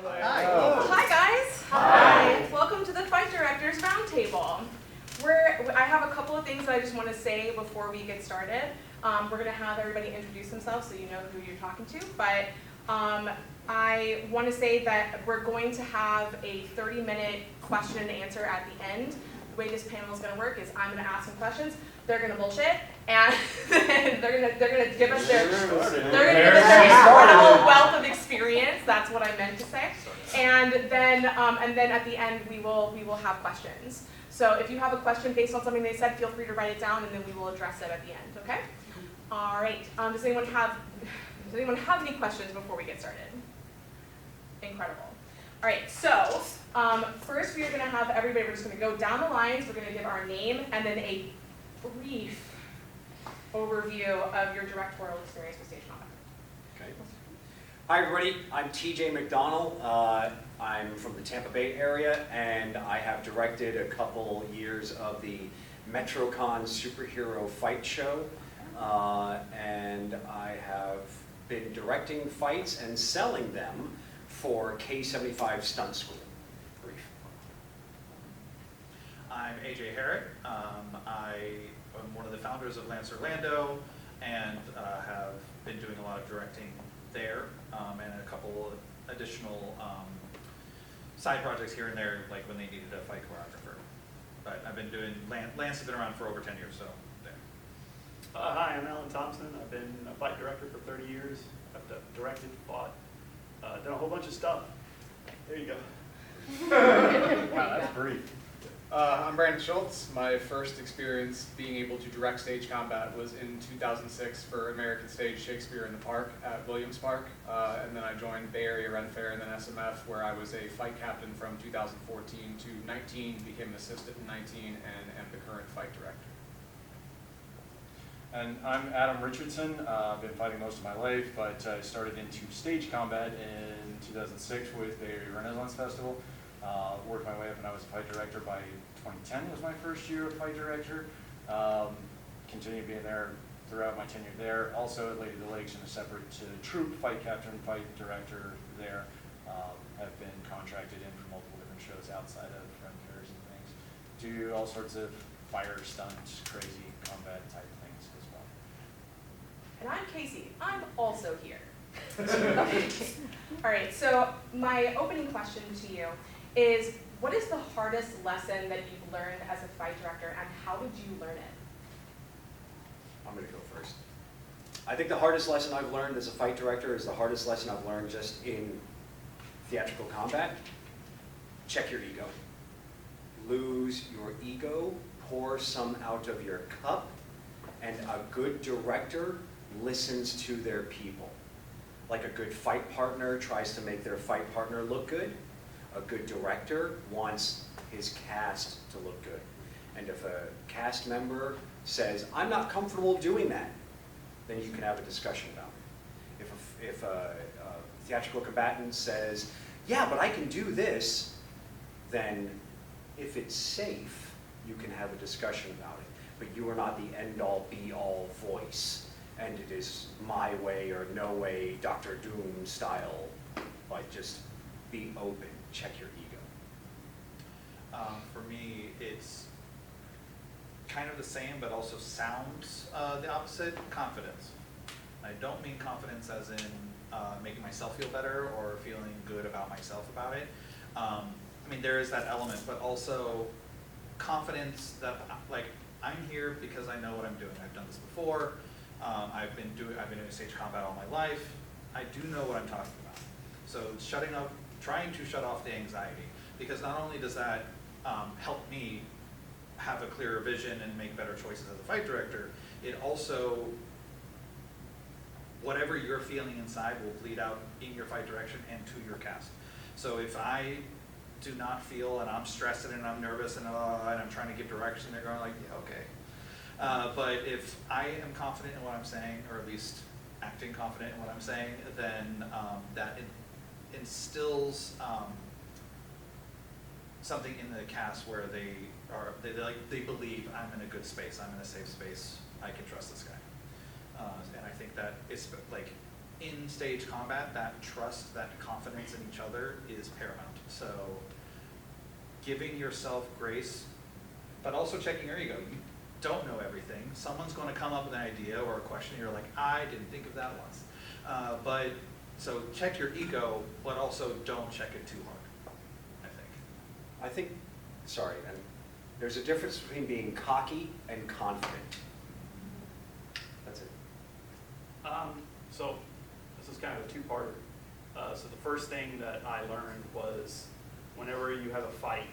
Hi. Hi guys. Hi. Welcome to the Fight Directors Roundtable. I have a couple of things that I just want to say before we get started. We're going to have everybody introduce themselves so you know who you're talking to. But I want to say that we're going to have a 30-minute question and answer at the end. The way this panel is going to work is I'm going to ask some questions. They're going to bullshit, and then they're going to give us their incredible wealth of experience. That's what I meant to say. And then at the end we will have questions. So if you have a question based on something they said, feel free to write it down, and then we will address it at the end. Okay? All right. Does anyone have any questions before we get started? Incredible. All right. So first we are going to have everybody. We're just going to go down the lines. We're going to give our name and then a brief overview of your directorial experience with stage combat. Okay. Hi everybody, I'm TJ McDonnell. I'm from the Tampa Bay area, and I have directed a couple years of the MetroCon superhero fight show, and I have been directing fights and selling them for K75 Stunt School. Brief. I'm AJ Harrett. I am one of the founders of Lance Orlando and have been doing a lot of directing there and a couple of additional side projects here and there, like when they needed a fight choreographer. But I've been doing, Lance has been around for over 10 years, so there. Hi, I'm Allan Thompson. I've been a fight director for 30 years. I've directed, fought, done a whole bunch of stuff. There you go. Wow, that's brief. I'm Branden Schulz. My first experience being able to direct stage combat was in 2006 for American Stage Shakespeare in the Park at Williams Park. And then I joined Bay Area Ren Fair and then SMF, where I was a fight captain from 2014 to 19, became an assistant in 19, and am the current fight director. And I'm Adam Richardson. I've been fighting most of my life, but I started into stage combat in 2006 with Bay Area Renaissance Festival. Worked my way up, and I was a fight director by 2010 was my first year of fight director. Continued being there throughout my tenure there. Also at Lady of the Lakes in a separate troupe, fight captain, fight director there. Have been contracted in for multiple different shows outside of Ren Fairs and things. Do all sorts of fire, stunts, crazy combat type things as well. And I'm Casey. I'm also here. Okay. All right. So my opening question to you is, what is the hardest lesson that you've learned as a fight director, and how did you learn it? I'm going to go first. I think the hardest lesson I've learned as a fight director is the hardest lesson I've learned just in theatrical combat. Check your ego. Lose your ego, pour some out of your cup, and a good director listens to their people. Like a good fight partner tries to make their fight partner look good, a good director wants his cast to look good. And if a cast member says, I'm not comfortable doing that, then you can have a discussion about it. If a theatrical combatant says, yeah, but I can do this, then if it's safe, you can have a discussion about it. But you are not the end-all, be-all voice, and it is my way or no way, Dr. Doom style. Like, just be open, check your ego. For me, it's kind of the same, but also sounds the opposite, confidence. I don't mean confidence as in making myself feel better or feeling good about myself about it. I mean, there is that element, but also confidence that, like, I'm here because I know what I'm doing. I've done this before. I've been doing stage combat all my life. I do know what I'm talking about. So trying to shut off the anxiety, because not only does that help me have a clearer vision and make better choices as a fight director, it also, whatever you're feeling inside will bleed out in your fight direction and to your cast. So if I do not feel, and I'm stressed and I'm nervous and I'm trying to give direction, they're going like, yeah, okay. But if I am confident in what I'm saying, or at least acting confident in what I'm saying, then that instills something in the cast where they believe I'm in a good space, I'm in a safe space, I can trust this guy. And I think that it's like in stage combat, that trust, that confidence in each other is paramount. So giving yourself grace, but also checking your ego. You don't know everything. Someone's going to come up with an idea or a question, and you're like, I didn't think of that once. So check your ego, but also don't check it too hard, I think. Sorry, and there's a difference between being cocky and confident. That's it. So this is kind of a two-parter. So the first thing that I learned was whenever you have a fight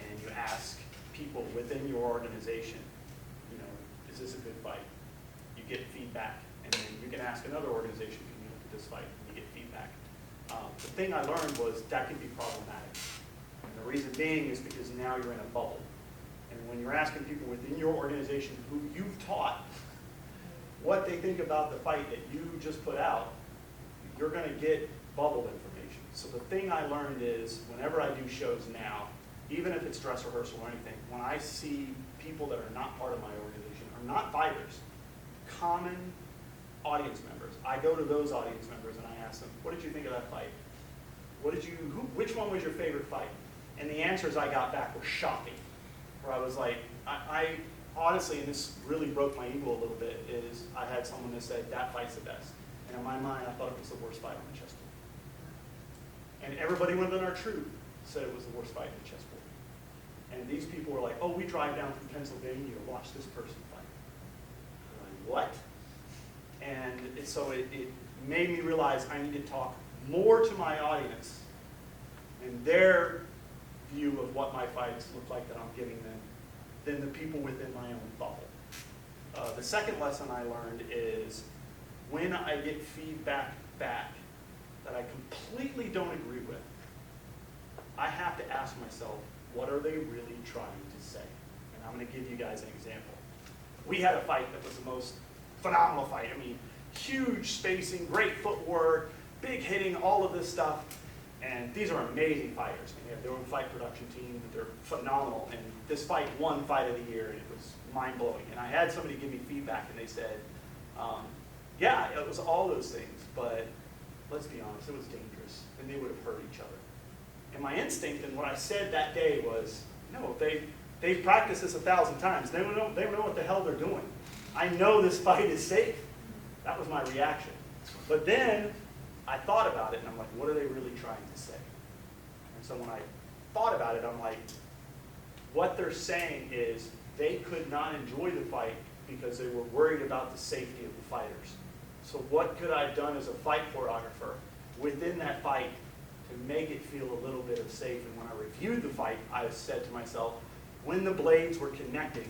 and you ask people within your organization, you know, is this a good fight? You get feedback, and then you can ask another organization, can you look at this fight, and you get feedback. The thing I learned was that can be problematic. And the reason being is because now you're in a bubble. And when you're asking people within your organization who you've taught what they think about the fight that you just put out, you're going to get bubbled information. So the thing I learned is whenever I do shows now, even if it's dress rehearsal or anything, when I see people that are not part of my organization, are not fighters, common audience members, I go to those audience members and I ask them, what did you think of that fight? Which one was your favorite fight? And the answers I got back were shocking, where I was like, I honestly, and this really broke my ego a little bit, is I had someone that said, that fight's the best. And in my mind, I thought it was the worst fight on the chessboard. And everybody within our troupe said it was the worst fight on the chessboard. And these people were like, oh, we drive down from Pennsylvania to watch this person fight. I'm like, what? And so it made me realize I need to talk more to my audience and their view of what my fights look like that I'm giving them than the people within my own bubble. The second lesson I learned is when I get feedback back that I completely don't agree with, I have to ask myself, what are they really trying to say? And I'm going to give you guys an example. We had a fight that was the most phenomenal fight. I mean, huge spacing, great footwork, big hitting, all of this stuff. And these are amazing fighters. They have their own fight production team. They're phenomenal. And this fight won Fight of the Year, and it was mind-blowing. And I had somebody give me feedback, and they said, yeah, it was all those things, but let's be honest, it was dangerous, and they would have hurt each other. And my instinct and what I said that day was, no, they've practiced this 1,000 times. They don't know what the hell they're doing. I know this fight is safe. That was my reaction. But then I thought about it, and I'm like, what are they really trying to say? And so when I thought about it, I'm like, what they're saying is they could not enjoy the fight because they were worried about the safety of the fighters. So what could I have done as a fight choreographer within that fight to make it feel a little bit of safe? And when I reviewed the fight, I said to myself, when the blades were connecting,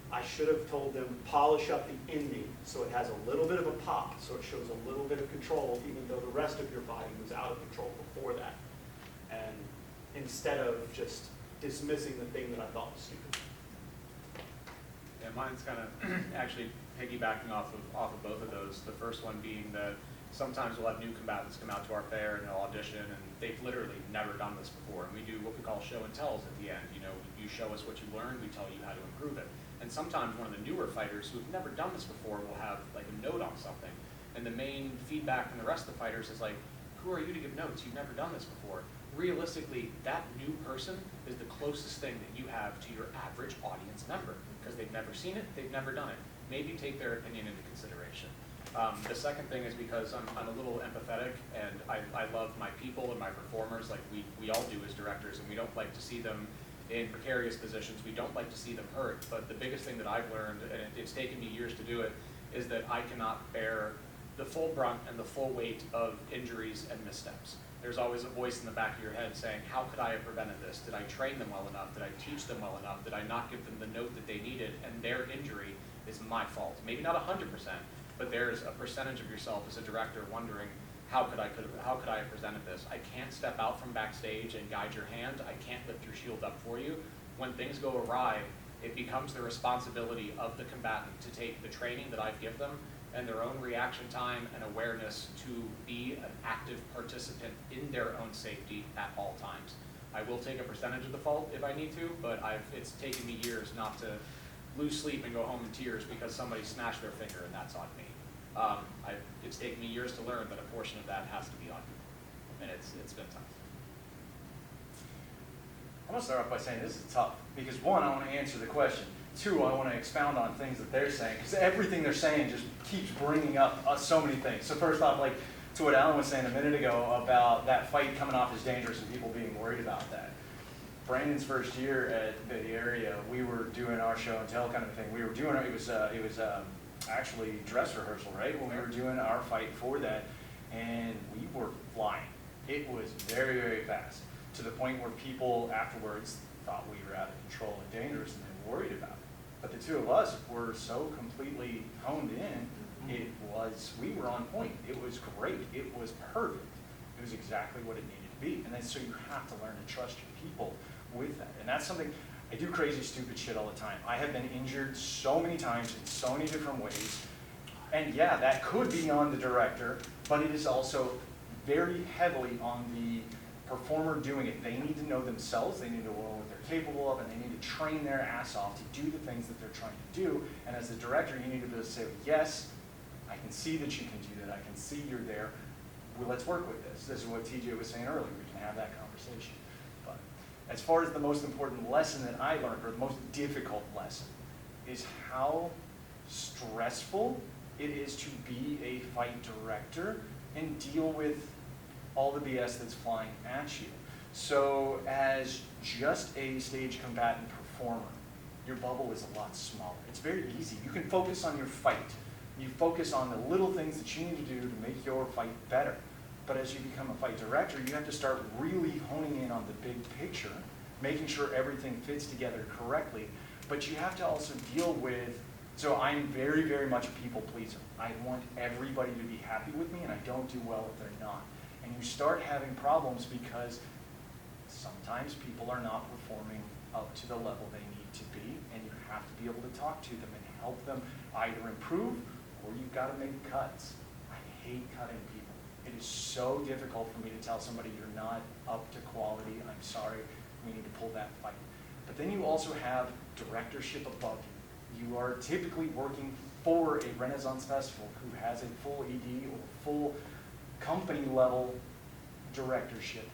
I should have told them, polish up the ending so it has a little bit of a pop, so it shows a little bit of control, even though the rest of your body was out of control before that. And instead of just dismissing the thing that I thought was stupid. Yeah, mine's kind of actually piggybacking off of both of those. The first one being that sometimes we'll have new combatants come out to our fair and they'll audition, and they've literally never done this before. And we do what we call show and tells at the end. You know, you show us what you learned, we tell you how to improve it. And sometimes one of the newer fighters who've never done this before will have like a note on something. And the main feedback from the rest of the fighters is like, who are you to give notes? You've never done this before. Realistically, that new person is the closest thing that you have to your average audience member because they've never seen it, they've never done it. Maybe take their opinion into consideration. The second thing is because I'm a little empathetic and I love my people and my performers like we all do as directors, and we don't like to see them in precarious positions. We don't like to see them hurt. But the biggest thing that I've learned, and it's taken me years to do it, is that I cannot bear the full brunt and the full weight of injuries and missteps. There's always a voice in the back of your head saying, how could I have prevented this? Did I train them well enough? Did I teach them well enough? Did I not give them the note that they needed? And their injury is my fault. Maybe not 100%, but there's a percentage of yourself as a director wondering, how could I have presented this? I can't step out from backstage and guide your hand. I can't lift your shield up for you. When things go awry, it becomes the responsibility of the combatant to take the training that I've given them and their own reaction time and awareness to be an active participant in their own safety at all times. I will take a percentage of the fault if I need to, but it's taken me years not to lose sleep and go home in tears because somebody smashed their finger, and that's on me. It's taken me years to learn that a portion of that has to be on you, and it's been tough. I'm gonna start off by saying this is tough, because one, I want to answer the question. Two, I want to expound on things that they're saying, because everything they're saying just keeps bringing up so many things. So first off, like to what Allan was saying a minute ago about that fight coming off as dangerous and people being worried about that. Branden's first year at Bay Area, we were doing our show and tell kind of a thing. We were doing it was actually dress rehearsal, right? When we were doing our fight for that, and we were flying. It was very, very fast, to the point where people afterwards thought we were out of control and dangerous and they were worried about it. But the two of us were so completely honed in, we were on point. It was great. It was perfect. It was exactly what it needed to be. And then so you have to learn to trust your people with that. And that's something, I do crazy, stupid shit all the time. I have been injured so many times in so many different ways. And yeah, that could be on the director, but it is also very heavily on the performer doing it. They need to know themselves, they need to know what they're capable of, and they need to train their ass off to do the things that they're trying to do. And as the director, you need to be able to say, yes, I can see that you can do that, I can see you're there, well, let's work with this. This is what TJ was saying earlier, we can have that conversation. But as far as the most important lesson that I learned, or the most difficult lesson, is how stressful it is to be a fight director and deal with all the BS that's flying at you. So as just a stage combatant performer, your bubble is a lot smaller. It's very easy. You can focus on your fight. You focus on the little things that you need to do to make your fight better. But as you become a fight director, you have to start really honing in on the big picture, making sure everything fits together correctly. But you have to also deal with, so I'm very, very much a people pleaser. I want everybody to be happy with me, and I don't do well if they're not. And you start having problems because sometimes people are not performing up to the level they need to be, and you have to be able to talk to them and help them either improve, or you've got to make cuts. I hate cutting people. It is so difficult for me to tell somebody you're not up to quality, I'm sorry, we need to pull that fight. But then you also have directorship above you. You are typically working for a Renaissance Festival who has a full ED or full company level directorship.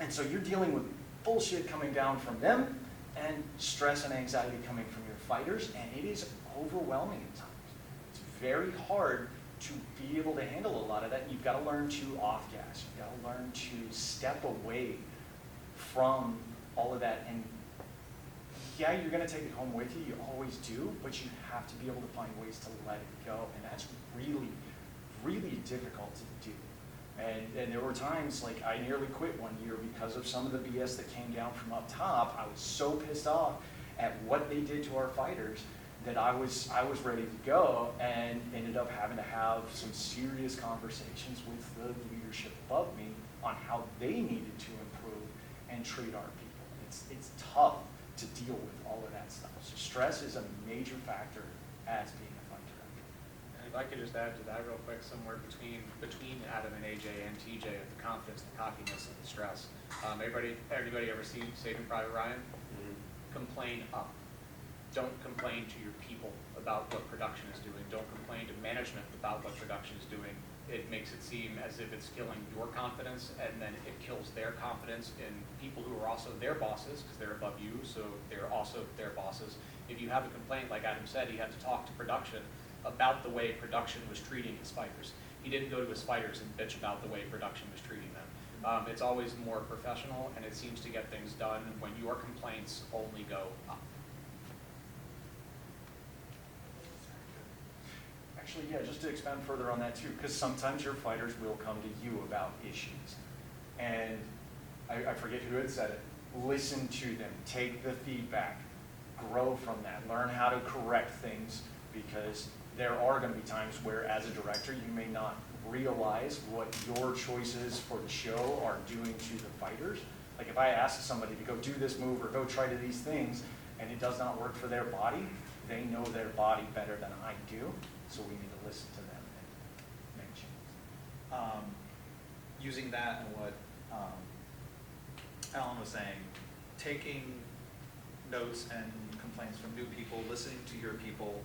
And so you're dealing with bullshit coming down from them and stress and anxiety coming from your fighters, and it is overwhelming at times. It's very hard to be able to handle a lot of that. You've got to learn to off-gas. You've got to learn to step away from all of that. And yeah, you're going to take it home with you. You always do, but you have to be able to find ways to let it go. And that's really, really difficult to do. And there were times, like I nearly quit one year because of some of the BS that came down from up top. I was so pissed off at what they did to our fighters that I was ready to go, and ended up having to have some serious conversations with the leadership above me on how they needed to improve and treat our people. It's tough to deal with all of that stuff. So stress is a major factor as being a fight director. And if I could just add to that real quick, somewhere between Adam and AJ and TJ, of the confidence, the cockiness, and the stress. Everybody ever seen Saving Private Ryan? Complain up. Don't complain to your people about what production is doing. Don't complain to management about what production is doing. It makes it seem as if it's killing your confidence, and then it kills their confidence in people who are also their bosses, because they're above you, so they're also their bosses. If you have a complaint, like Adam said, he had to talk to production about the way production was treating his fighters. He didn't go to his fighters and bitch about the way production was treating them. It's always more professional, and it seems to get things done when your complaints only go up. Actually, yeah, just to expand further on that too, because sometimes your fighters will come to you about issues. And I forget who had said it. Listen to them, take the feedback, grow from that, learn how to correct things, because there are going to be times where as a director you may not realize what your choices for the show are doing to the fighters. Like if I ask somebody to go do this move or go try to these things and it does not work for their body, they know their body better than I do. So we need to listen to them and make changes. Using that and what Allan was saying, taking notes and complaints from new people, listening to your people,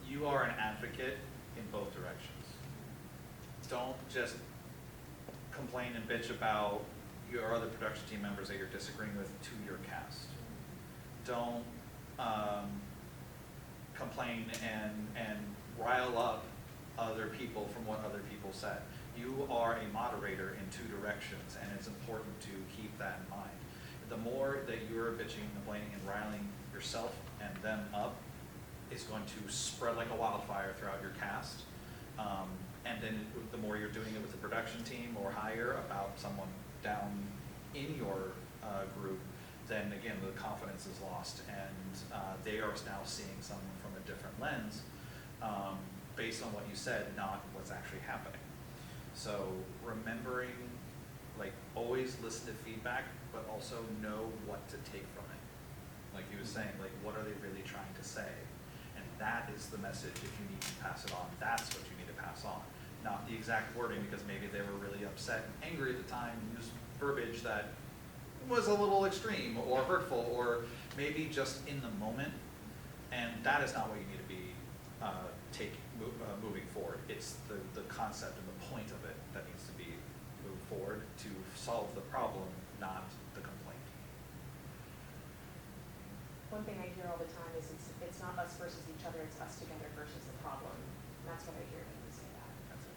you are an advocate in both directions. Don't just complain and bitch about your other production team members that you're disagreeing with to your cast. Don't complain and rile up other people from what other people said. You are a moderator in two directions, and it's important to keep that in mind. The more that you're bitching, complaining, and riling yourself and them up, is going to spread like a wildfire throughout your cast. And then the more you're doing it with the production team or higher about someone down in your group, then again, the confidence is lost, and they are now seeing someone from a different lens based on what you said, not what's actually happening. So remembering, like, always listen to feedback, but also know what to take from it. Like he was saying, like, what are they really trying to say? And that is the message. If you need to pass it on, that's what you need to pass on. Not the exact wording, because maybe they were really upset and angry at the time and used verbiage that was a little extreme or hurtful, or maybe just in the moment. And that is not what you need to be moving forward. It's the concept and the point of it that needs to be moved forward to solve the problem, not the complaint. One thing I hear all the time is it's not us versus each other, it's us together versus the problem. And that's what I hear when you say that. That's it.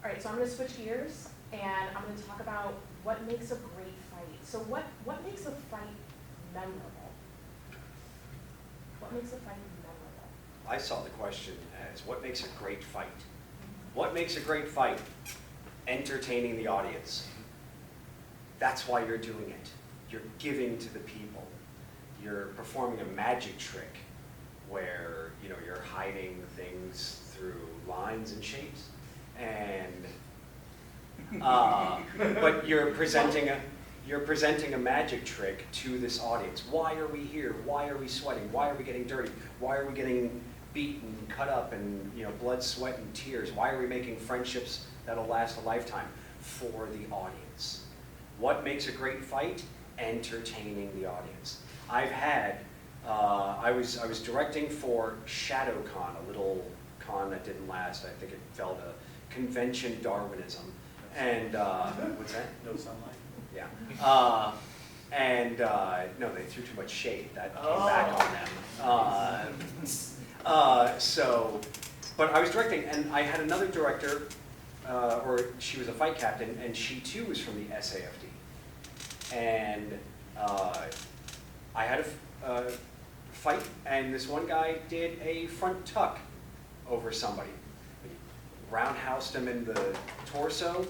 All right, so I'm going to switch gears, and I'm going to talk about what makes a great fight. So what makes a fight memorable? What makes a fight memorable? I saw the question as, what makes a great fight? What makes a great fight? Entertaining the audience. That's why you're doing it. You're giving to the people. You're performing a magic trick where, you know, you're hiding things through lines and shapes, and but you're presenting a magic trick to this audience. Why are we here? Why are we sweating? Why are we getting dirty? Why are we getting beaten, cut up, and, you know, blood, sweat, and tears? Why are we making friendships that'll last a lifetime? For the audience. What makes a great fight? Entertaining the audience. I've had, I was directing for ShadowCon, a little con that didn't last. I think it fell to convention Darwinism. And, what's that? No sunlight. Yeah. No, they threw too much shade. That came back on them. But I was directing, and I had another director, or she was a fight captain, and she too was from the SAFD. And I had a fight, and this one guy did a front tuck over somebody. He roundhoused him in the torso.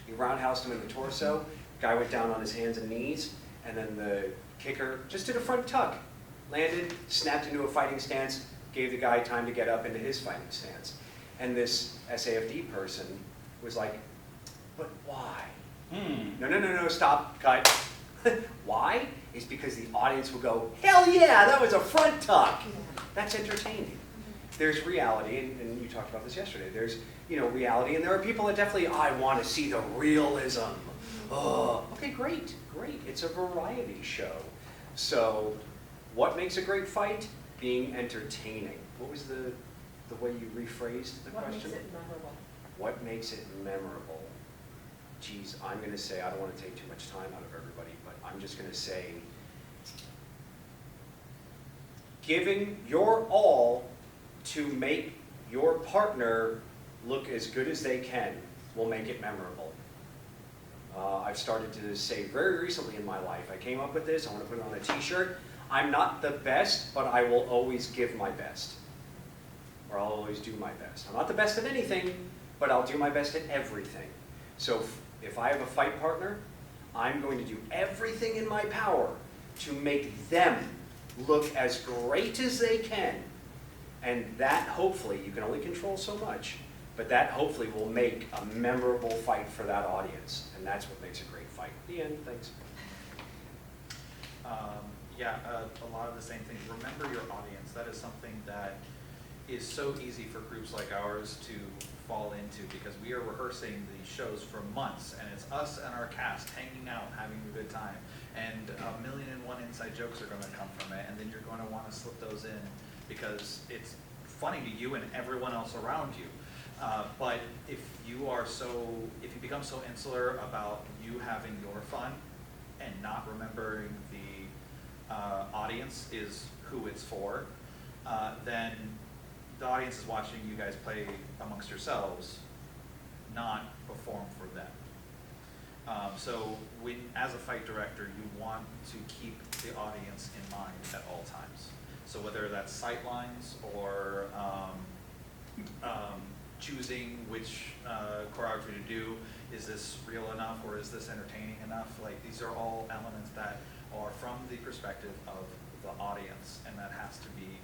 He roundhoused him in the torso. Guy went down on his hands and knees, and then the kicker just did a front tuck. Landed, snapped into a fighting stance, gave the guy time to get up into his fighting stance. And this SAFD person was like, but why? No, stop, cut. Why? Is because the audience will go, hell yeah, that was a front tuck. That's entertaining. There's reality, and you talked about this yesterday. There's, you know, reality, and there are people that definitely, I want to see the realism. Oh, okay, great. It's a variety show. So, what makes a great fight? Being entertaining. What was the way you rephrased the question? What makes it memorable? What makes it memorable? Geez, I'm going to say, I don't want to take too much time out of everybody, but I'm just going to say, giving your all to make your partner look as good as they can will make it memorable. I've started to say very recently in my life, I came up with this, I want to put it on a t-shirt. I'm not the best, but I will always give my best. Or I'll always do my best. I'm not the best at anything, but I'll do my best at everything. So if I have a fight partner, I'm going to do everything in my power to make them look as great as they can. And that, hopefully, you can only control so much, but that hopefully will make a memorable fight for that audience. And that's what makes a great fight. The end, thanks. A lot of the same things. Remember your audience. That is something that is so easy for groups like ours to fall into, because we are rehearsing these shows for months, and it's us and our cast hanging out, having a good time. And 1,000,001 inside jokes are going to come from it, and then you're going to want to slip those in because it's funny to you and everyone else around you. But if you become so insular about you having your fun and not remembering the audience is who it's for, then the audience is watching you guys play amongst yourselves, not perform for them. So as a fight director, you want to keep the audience in mind at all times. So whether that's sight lines or choosing which choreography to do, is this real enough or is this entertaining enough? Like, these are all elements that are from the perspective of the audience, and that has to be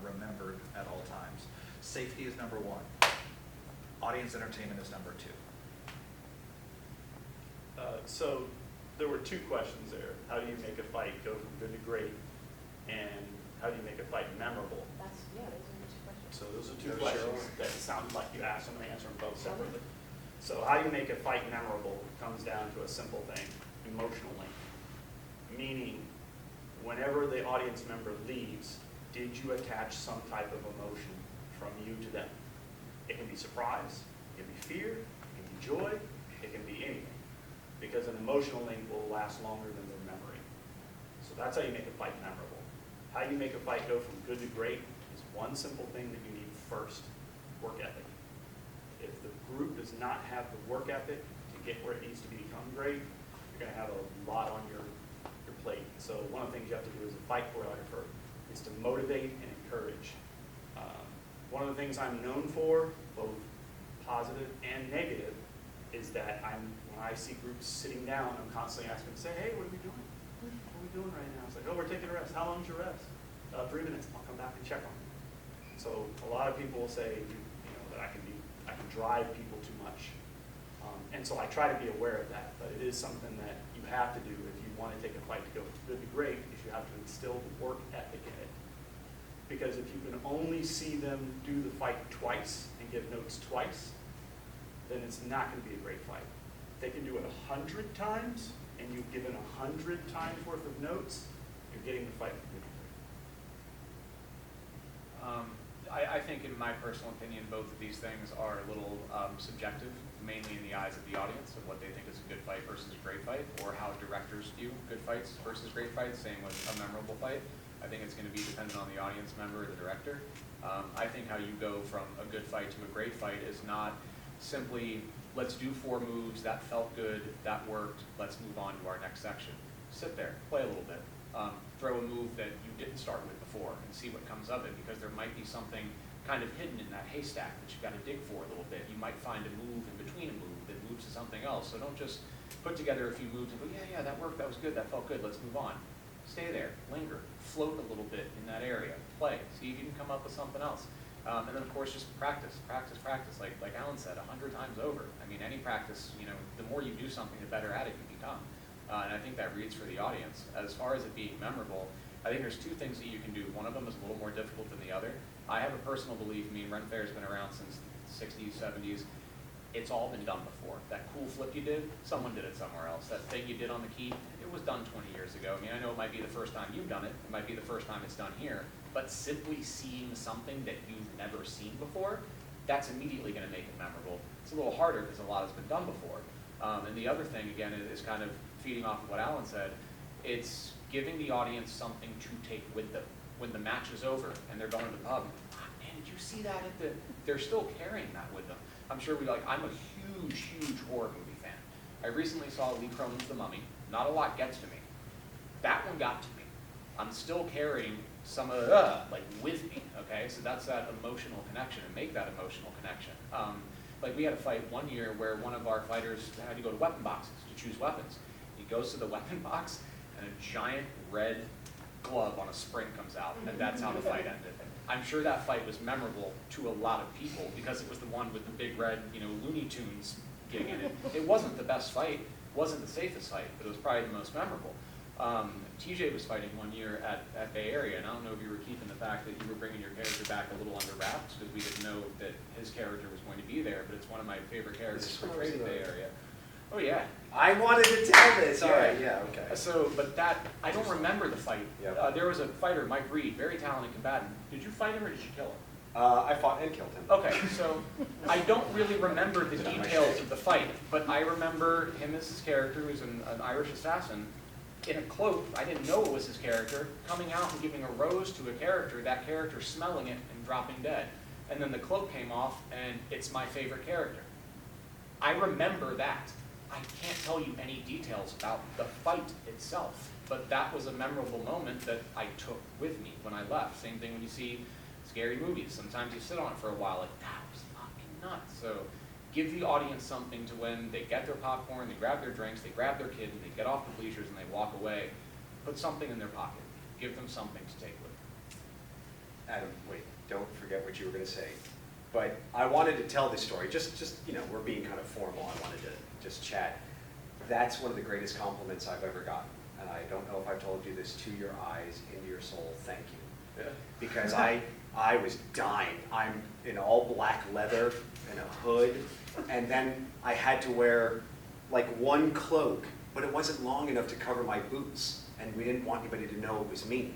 remembered at all times. Safety is number one. Audience entertainment is number two. So there were two questions there. How do you make a fight go from good to great? And how do you make a fight memorable? Those are the two questions. So those are two questions that sounded like you asked. I'm going to answer them both separately. So how do you make a fight memorable comes down to a simple thing, emotional link. Meaning, whenever the audience member leaves, did you attach some type of emotion from you to them? It can be surprise, it can be fear, it can be joy, it can be anything. Because an emotional link will last longer than their memory. So that's how you make a fight memorable. How you make a fight go from good to great is one simple thing that you need first, work ethic. If the group does not have the work ethic to get where it needs to become great, you're going to have a lot on your plate. So one of the things you have to do as a fight choreographer is to motivate and encourage. One of the things I'm known for, both positive and negative, is that when I see groups sitting down, I'm constantly asking them, say, hey, what are we doing? What are we doing right now? It's like, oh, we're taking a rest. How long's your rest? 3 minutes. I'll come back and check on you. So a lot of people will say, that I can drive people too much. And so I try to be aware of that, but it is something that you have to do if you want to take a fight to go from good to great, is you have to instill the work ethic in it. Because if you can only see them do the fight twice and give notes twice, then it's not going to be a great fight. If they can do it 100 times, and you've given 100 times worth of notes, you're getting the fight from good to great. I think, in my personal opinion, both of these things are a little subjective, mainly in the eyes of the audience, of what they think is a good fight versus a great fight, or how directors view good fights versus great fights. Same with a memorable fight. I think it's going to be dependent on the audience member or the director. I think how you go from a good fight to a great fight is not simply, let's do 4 moves, that felt good, that worked, let's move on to our next section. Sit there, play a little bit. Throw a move that you didn't start with before and see what comes of it, because there might be something kind of hidden in that haystack that you've got to dig for a little bit. You might find a move in between a move that moves to something else. So don't just put together a few moves and go, yeah, that worked, that was good, that felt good, let's move on. Stay there, linger, float a little bit in that area, play, see if you can come up with something else. And then, of course, just practice. Like Allan said, 100 times over. I mean, any practice, the more you do something, the better at it you become. And I think that reads for the audience. As far as it being memorable, I think there's 2 things that you can do. One of them is a little more difficult than the other. I have a personal belief, Ren Fair's been around since the 60s, 70s. It's all been done before. That cool flip you did, someone did it somewhere else. That thing you did on the key, it was done 20 years ago. I mean, I know it might be the first time you've done it. It might be the first time it's done here. But simply seeing something that you've never seen before, that's immediately going to make it memorable. It's a little harder because a lot has been done before. And the other thing, again, is kind of feeding off of what Allan said. It's giving the audience something to take with them. When the match is over and they're going to the pub, man, did you see that at the... They're still carrying that with them. I'm sure I'm a huge horror movie fan. I recently saw Lee Cronin's The Mummy. Not a lot gets to me. That one got to me. I'm still carrying some of with me, okay? So that's that emotional connection, and make that emotional connection. We had a fight one year where one of our fighters had to go to weapon boxes to choose weapons. He goes to the weapon box, and a giant red glove on a spring comes out, and that's how the fight ended. I'm sure that fight was memorable to a lot of people because it was the one with the big red, Looney Tunes gig in it. It wasn't the best fight, wasn't the safest fight, but it was probably the most memorable. TJ was fighting one year at Bay Area, and I don't know if you were keeping the fact that you were bringing your character back a little under wraps because we didn't know that his character was going to be there, but it's one of my favorite characters portrayed in Bay Area. Oh yeah. I wanted to tell this. All right, yeah, okay. So, but that, I don't remember the fight. Yep. There was a fighter, Mike Reed, very talented combatant. Did you fight him or did you kill him? I fought and killed him. Okay, so I don't really remember the details of the fight, but I remember him as his character, who's an Irish assassin, in a cloak. I didn't know it was his character, coming out and giving a rose to a character, that character smelling it and dropping dead. And then the cloak came off, and it's my favorite character. I remember that. I can't tell you any details about the fight itself, but that was a memorable moment that I took with me when I left. Same thing when you see scary movies. Sometimes you sit on it for a while like, that was fucking nuts. So give the audience something to when they get their popcorn, they grab their drinks, they grab their kid, and they get off the bleachers and they walk away. Put something in their pocket. Give them something to take with them. Adam, wait, don't forget what you were going to say. But I wanted to tell this story, just we're being kind of formal. I wanted to just chat. That's one of the greatest compliments I've ever gotten. And I don't know if I've told you this to your eyes, into your soul, thank you. Yeah. Because I was dying. I'm in all black leather and a hood, and then I had to wear like one cloak, but it wasn't long enough to cover my boots, and we didn't want anybody to know it was me.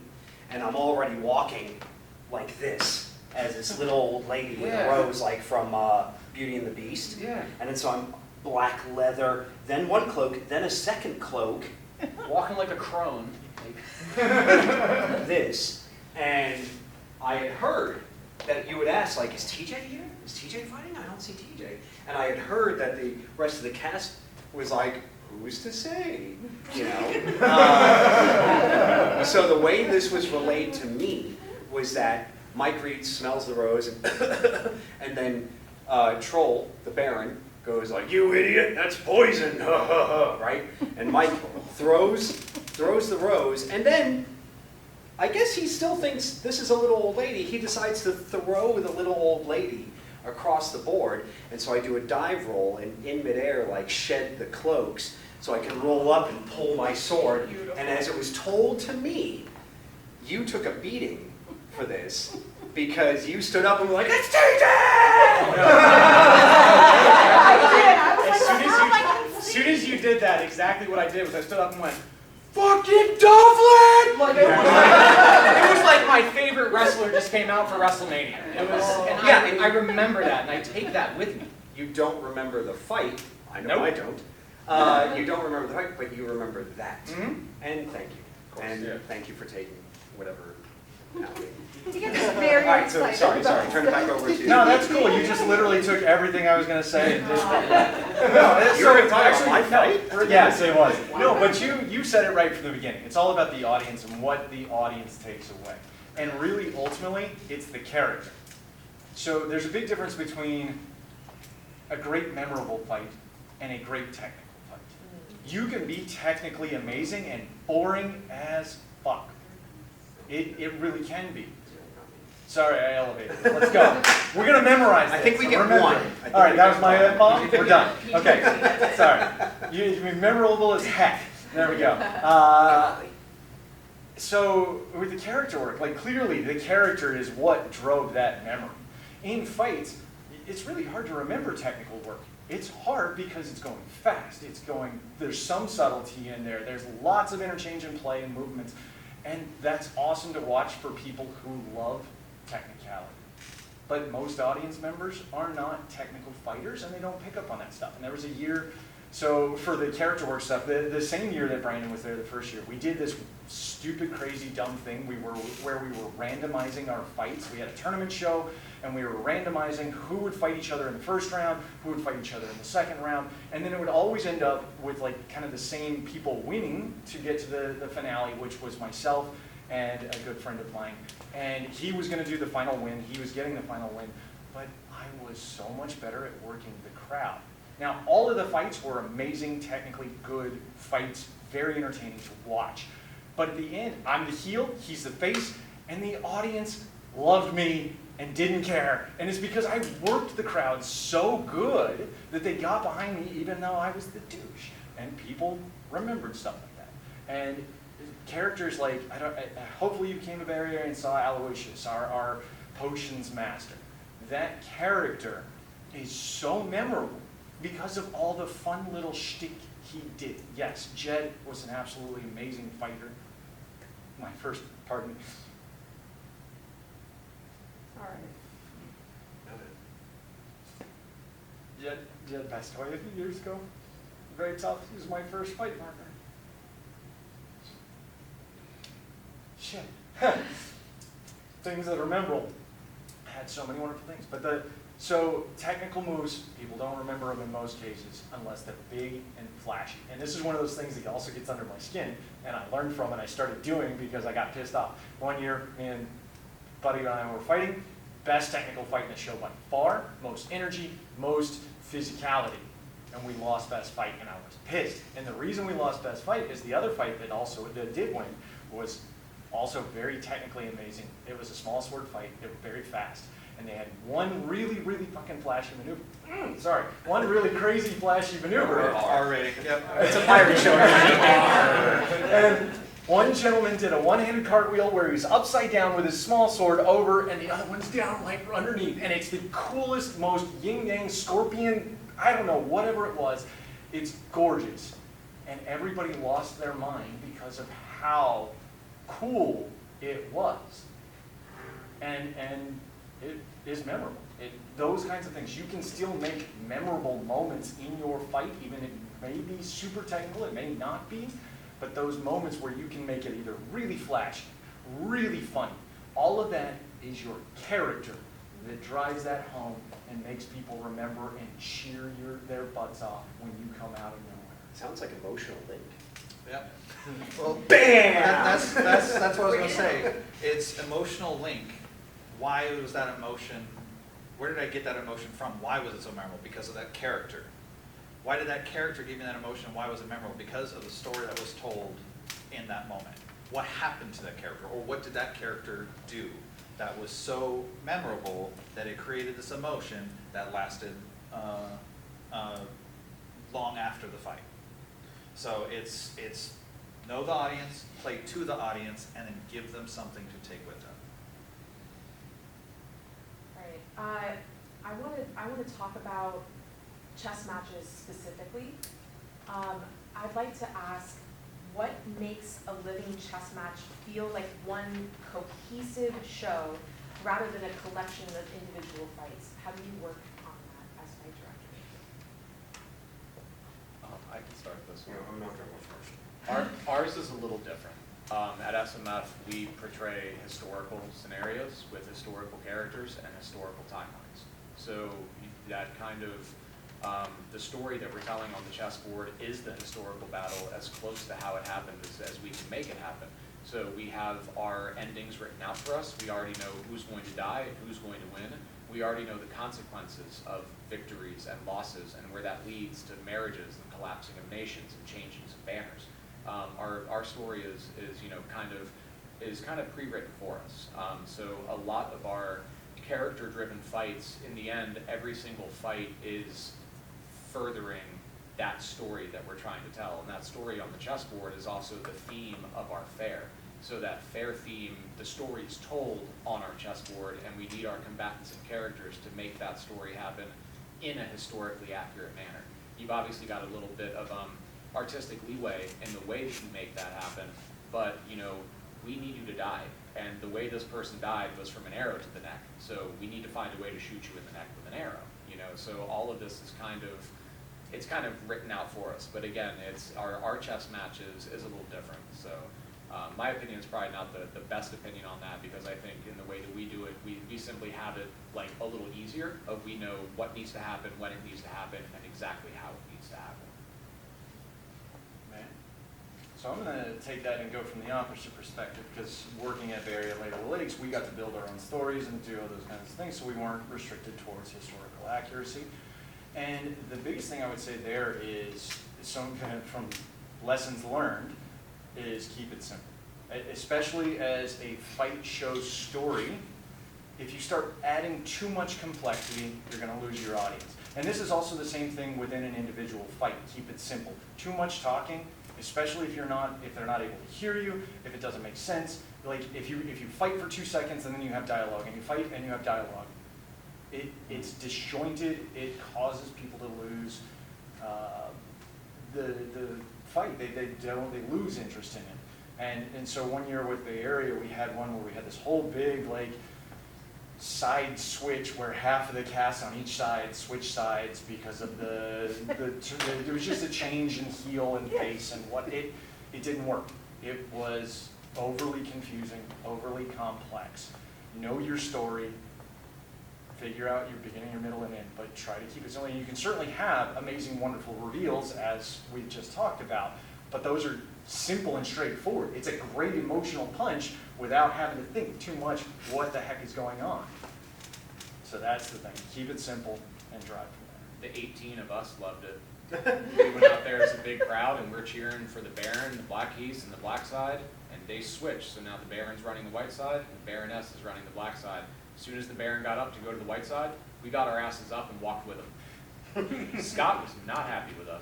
And I'm already walking like this, as this little old lady with a rose, like from Beauty and the Beast. Yeah. And then so I'm black leather, then one cloak, then a second cloak, Walking like a crone. this, and I had heard that you would ask, like, is TJ here? Is TJ fighting? I don't see TJ. And I had heard that the rest of the cast was like, who's to say? You know? So the way this was relayed to me was that Mike Reed smells the rose, and then Troll, the Baron, goes like, you idiot, that's poison, right? And Mike throws the rose, and then I guess he still thinks this is a little old lady. He decides to throw the little old lady across the board, and so I do a dive roll and in midair like shed the cloaks so I can roll up and pull my sword. And as it was told to me, you took a beating for this because you stood up and were like, it's As soon as you did that, exactly what I did was I stood up and went, fucking Dublin! like it was like my favorite wrestler just came out for WrestleMania. It was, and Yeah. I remember that, and I take that with me. You don't remember the fight. I know Nope. I don't. You don't remember the fight, but you remember that. Mhm. And thank you. course, And yeah. thank you for taking whatever. He gets very All right, so excited. sorry, turn it back over to you. No, that's cool. You just literally took everything I was going to say and just. You were talking about my fight? Yes, it was. No, but you said it right from the beginning. It's all about the audience and what the audience takes away. And really, ultimately, it's the character. So there's a big difference between a great memorable fight and a great technical fight. You can be technically amazing and boring as fuck. It really can be. Sorry, I elevated it. Let's go. We're going to memorize this. I think we get Remember. one. All right, that was my F-bomb. We're done. Okay, sorry. You mean memorable as heck. There we go. So with the character work, like clearly the character is what drove that memory. In fights, it's really hard to remember technical work. It's hard because it's going fast. There's some subtlety in there. There's lots of interchange in play and movements. And that's awesome to watch for people who love technicality. But most audience members are not technical fighters and they don't pick up on that stuff. And there was a year, so for the character work stuff, the same year that Branden was there the first year, we did this stupid, crazy, dumb thing where we were randomizing our fights. We had a tournament show and we were randomizing who would fight each other in the first round, who would fight each other in the second round, and then it would always end up with like kind of the same people winning to get to the finale, which was myself and a good friend of mine. And he was going to do the final win, he was getting the final win, but I was so much better at working the crowd. Now, all of the fights were amazing, technically good fights, very entertaining to watch. But at the end, I'm the heel, he's the face, and the audience loved me and didn't care. And it's because I worked the crowd so good that they got behind me even though I was the douche. And people remembered stuff like that. And characters like, hopefully you came to Bay Area and saw Aloysius, our potions master. That character is so memorable because of all the fun little shtick he did. Yes, Jed was an absolutely amazing fighter. My first, pardon me. All right. Jed passed away a few years ago. Very tough. He was my first fight partner. Shit. Things that are memorable. I had so many wonderful things. But so technical moves, people don't remember them in most cases unless they're big and flashy. And this is one of those things that also gets under my skin, and I learned from and I started doing because I got pissed off. One year, me and Buddy and I were fighting. Best technical fight in the show by far. Most energy, most physicality. And we lost best fight, and I was pissed. And the reason we lost best fight is the other fight that did win was also very technically amazing. It was a small sword fight. They were very fast. And they had one really, really fucking flashy maneuver. One really crazy flashy maneuver. R rating. Yep. It's a pirate show. And one gentleman did a one-handed cartwheel where he was upside down with his small sword over, and the other one's down like underneath. And it's the coolest, most yin-yang scorpion, I don't know, whatever it was. It's gorgeous. And everybody lost their mind because of how cool it was. And it is memorable. Those kinds of things. You can still make memorable moments in your fight, even if it may be super technical, it may not be, but those moments where you can make it either really flashy, really funny, all of that is your character that drives that home and makes people remember and cheer their butts off when you come out of nowhere. Sounds like emotional link. Yep. Well, Bam! that's what I was going to say. It's emotional link. Why was that emotion? Where did I get that emotion from? Why was it so memorable? Because of that character. Why did that character give me that emotion? Why was it memorable? Because of the story that was told in that moment. What happened to that character? Or what did that character do that was so memorable that it created this emotion that lasted long after the fight? So it's know the audience, play to the audience, and then give them something to take with them. Right. I want to talk about chess matches specifically. I'd like to ask, what makes a living chess match feel like one cohesive show rather than a collection of individual fights? How do you work on that as fight director? I can start this one. I'm not going to go first. Ours is a little different. At SMF, we portray historical scenarios with historical characters and historical timelines. So that kind of, the story that we're telling on the chessboard is the historical battle as close to how it happened as we can make it happen. So we have our endings written out for us. We already know who's going to die and who's going to win. We already know the consequences of victories and losses and where that leads to marriages and collapsing of nations and changings of banners. Our story is kind of pre-written for us. So a lot of our character-driven fights, in the end, every single fight is furthering that story that we're trying to tell. And that story on the chessboard is also the theme of our fair. So that fair theme, the story is told on our chessboard, and we need our combatants and characters to make that story happen in a historically accurate manner. You've obviously got a little bit of artistic leeway in the way that you make that happen, but we need you to die, and the way this person died was from an arrow to the neck, so we need to find a way to shoot you in the neck with an arrow. So all of this is kind of written out for us, but again, it's our chess matches is a little different. So my opinion is probably not the best opinion on that, because I think in the way that we do it, we simply have it like a little easier. We know what needs to happen, when it needs to happen, and exactly how it needs to happen. So I'm going to take that and go from the opposite perspective, because working at Bay Area Later Lakes, we got to build our own stories and do all those kinds of things, so we weren't restricted towards historical accuracy. And the biggest thing I would say there is, some kind of from lessons learned, is keep it simple. Especially as a fight show story, if you start adding too much complexity, you're going to lose your audience. And this is also the same thing within an individual fight. Keep it simple. Too much talking, especially if they're not able to hear you, if it doesn't make sense. Like if you fight for 2 seconds and then you have dialogue, and you fight and you have dialogue, it's disjointed. It causes people to lose the fight. They lose interest in it. And so one year with Bay Area, we had one where we had this whole big side switch where half of the cast on each side switch sides because of it was just a change in heel and face and it didn't work. It was overly confusing, overly complex. Know your story, figure out your beginning, your middle, and end, but try to keep it simple. You can certainly have amazing, wonderful reveals, as we just talked about, but those are simple and straightforward. It's a great emotional punch without having to think too much what the heck is going on. So that's the thing. Keep it simple and drive from The 18 of us loved it. We went out there as a big crowd, and we're cheering for the Baron, the Black Keys, and the black side, and they switched. So now the Baron's running the white side, and the Baroness is running the black side. As soon as the Baron got up to go to the white side, we got our asses up and walked with him. Scott was not happy with us.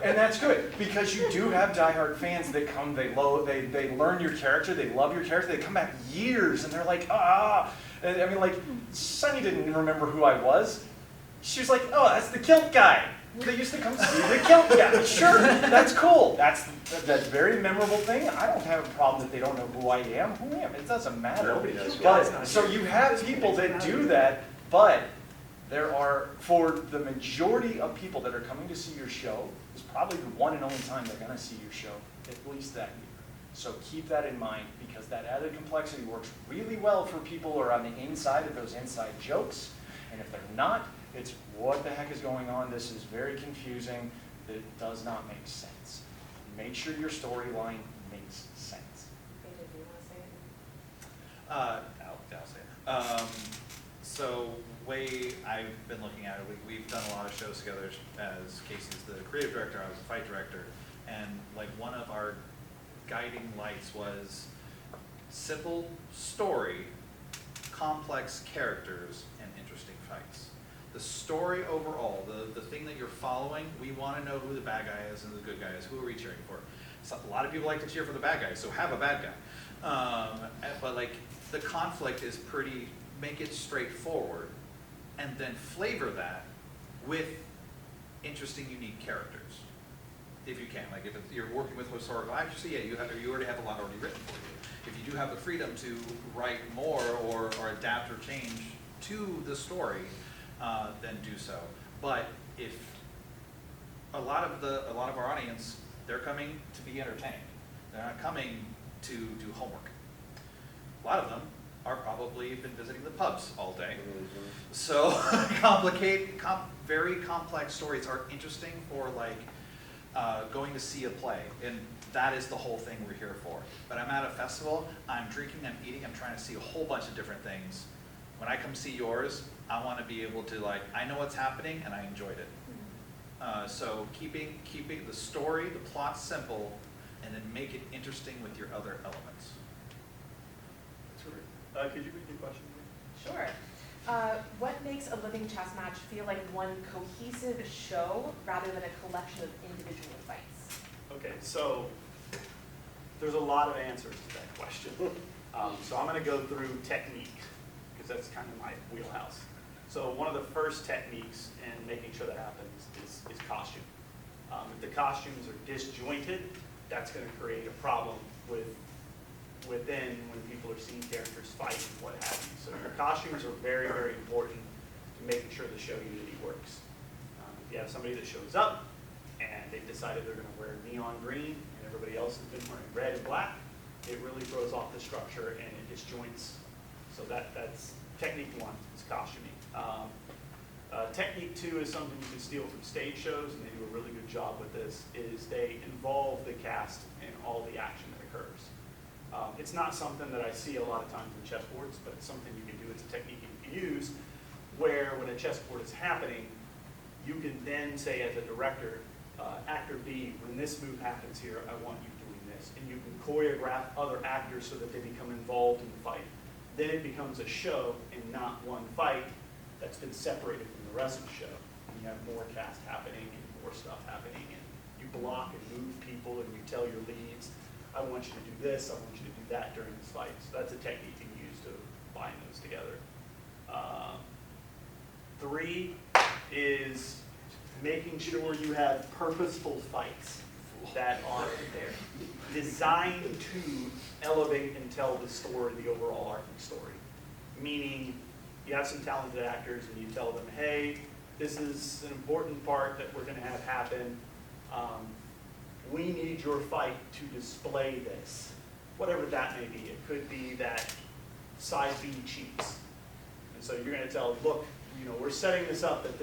And that's good, because you do have diehard fans that come, they learn your character, they love your character, they come back years, and they're like, ah. And I mean, like, Sunny didn't remember who I was. She was like, oh, that's the kilt guy. They used to come see the kilt guy. Sure, that's cool. That's very memorable thing. I don't have a problem that they don't know who I am. Who I am? It doesn't matter. Nobody knows who But, I am. so you have people that do that, but there are, for the majority of people that are coming to see your show, it's probably the one and only time they're going to see your show, at least that year. So keep that in mind, because that added complexity works really well for people who are on the inside of those inside jokes. And if they're not, it's what the heck is going on? This is very confusing. It does not make sense. Make sure your storyline makes sense. AJ, do you want to say it? I'll say it. So, way I've been looking at it, we've done a lot of shows together as Casey's the creative director, I was the fight director, and like one of our guiding lights was simple story, complex characters, and interesting fights. The story overall, the thing that you're following, we want to know who the bad guy is and the good guy is. Who are we cheering for? So a lot of people like to cheer for the bad guy, so have a bad guy. But like the conflict is pretty, make it straightforward, and then flavor that with interesting, unique characters, if you can. Like if you're working with historical accuracy, yeah, you already have a lot already written for you. If you do have the freedom to write more or adapt or change to the story, then do so. But if a lot of our audience, they're coming to be entertained. They're not coming to do homework. A lot of them are probably been visiting the pubs all day. So very complex stories are interesting for like going to see a play, and that is the whole thing we're here for. But I'm at a festival, I'm drinking, I'm eating, I'm trying to see a whole bunch of different things. When I come see yours, I want to be able to I know what's happening and I enjoyed it. So keeping the story, the plot simple, and then make it interesting with your other elements. Could you repeat the question? Sure. What makes a living chess match feel like one cohesive show rather than a collection of individual fights? Okay, so there's a lot of answers to that question. So I'm going to go through technique, because that's kind of my wheelhouse. So one of the first techniques in making sure that happens is costume. If the costumes are disjointed, that's going to create a problem within when people are seeing characters fight and what have you. So your costumes are very, very important to making sure the show unity works. If you have somebody that shows up and they've decided they're going to wear neon green and everybody else has been wearing red and black, it really throws off the structure and it disjoints. So that's technique one, is costuming. Technique two is something you can steal from stage shows, and they do a really good job with this, is they involve the cast in all the action that occurs. It's not something that I see a lot of times in chessboards, but it's something you can do. It's a technique you can use where when a chessboard is happening, you can then say as a director, actor B, when this move happens here, I want you doing this. And you can choreograph other actors so that they become involved in the fight. Then it becomes a show and not one fight that's been separated from the rest of the show. You have more cast happening and more stuff happening, and you block and move people and you tell your leads, I want you to do this, I want you to do that during this fight. So that's a technique you can use to bind those together. 3 is making sure you have purposeful fights that are designed to elevate and tell the story, the overall arcing story. meaning you have some talented actors and you tell them, hey, this is an important part that we're gonna have happen. We need your fight to display this, whatever that may be. It could be that side B cheats. And so you're gonna tell, look, we're setting this up that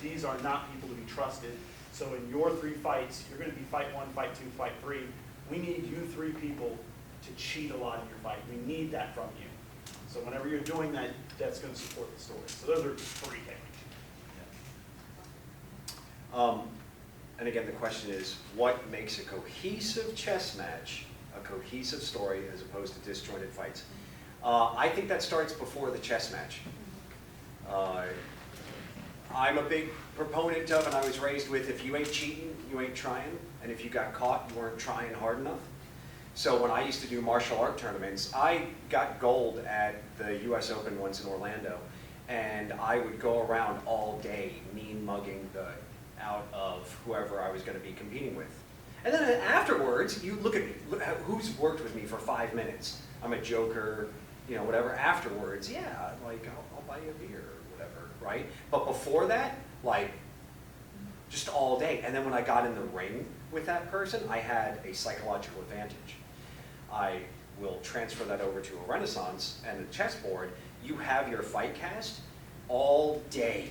these are not people to be trusted. So in your 3 fights, you're gonna be fight 1, fight 2, fight 3. We need you 3 people to cheat a lot in your fight. We need that from you. So whenever you're doing that, that's gonna support the story. So those are 3 techniques. And again, the question is, what makes a cohesive chess match a cohesive story as opposed to disjointed fights? I think that starts before the chess match. I'm a big proponent of, and I was raised with, if you ain't cheating, you ain't trying, and if you got caught, you weren't trying hard enough. So when I used to do martial art tournaments, I got gold at the US Open once in Orlando, and I would go around all day mean mugging the out of whoever I was going to be competing with. And then afterwards, you look at me, look, who's worked with me for 5 minutes? I'm a joker, whatever. Afterwards, yeah, like I'll buy you a beer or whatever, right? But before that, like just all day. And then when I got in the ring with that person, I had a psychological advantage. I will transfer that over to a Renaissance and a chessboard. You have your fight cast all day.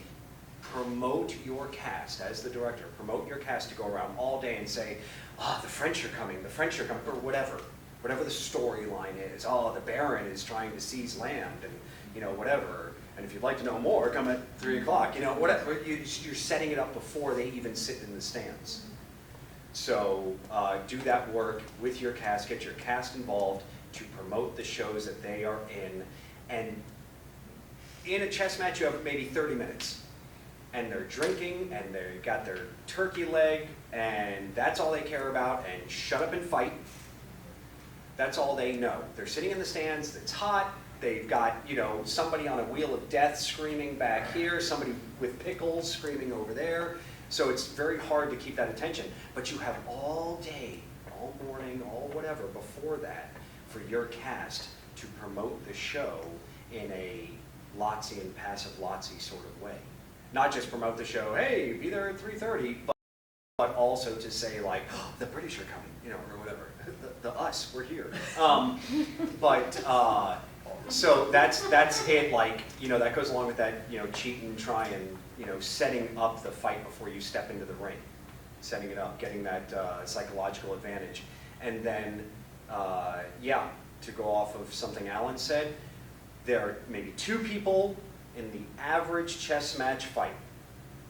Promote your cast as the director. Promote your cast to go around all day and say, the French are coming, or whatever the storyline is. The Baron is trying to seize land, and whatever. And if you'd like to know more, come at 3 o'clock. Whatever. You're setting it up before they even sit in the stands. So do that work with your cast. Get your cast involved to promote the shows that they are in. And in a chess match, you have maybe 30 minutes. And they're drinking, and they've got their turkey leg, and that's all they care about, and shut up and fight. That's all they know. They're sitting in the stands, it's hot, they've got, somebody on a wheel of death screaming back here, somebody with pickles screaming over there. So it's very hard to keep that attention. But you have all day, all morning, all whatever before that for your cast to promote the show in a Lotzian, passive Lotzi sort of way. Not just promote the show, hey, be there at 3:30, but also to say like, the British are coming, or whatever. The us, we're here. So that's it. Like, that goes along with that, cheat and try and, setting up the fight before you step into the ring, setting it up, getting that psychological advantage, and then, to go off of something Allan said, there are maybe 2 people. In the average chess match fight,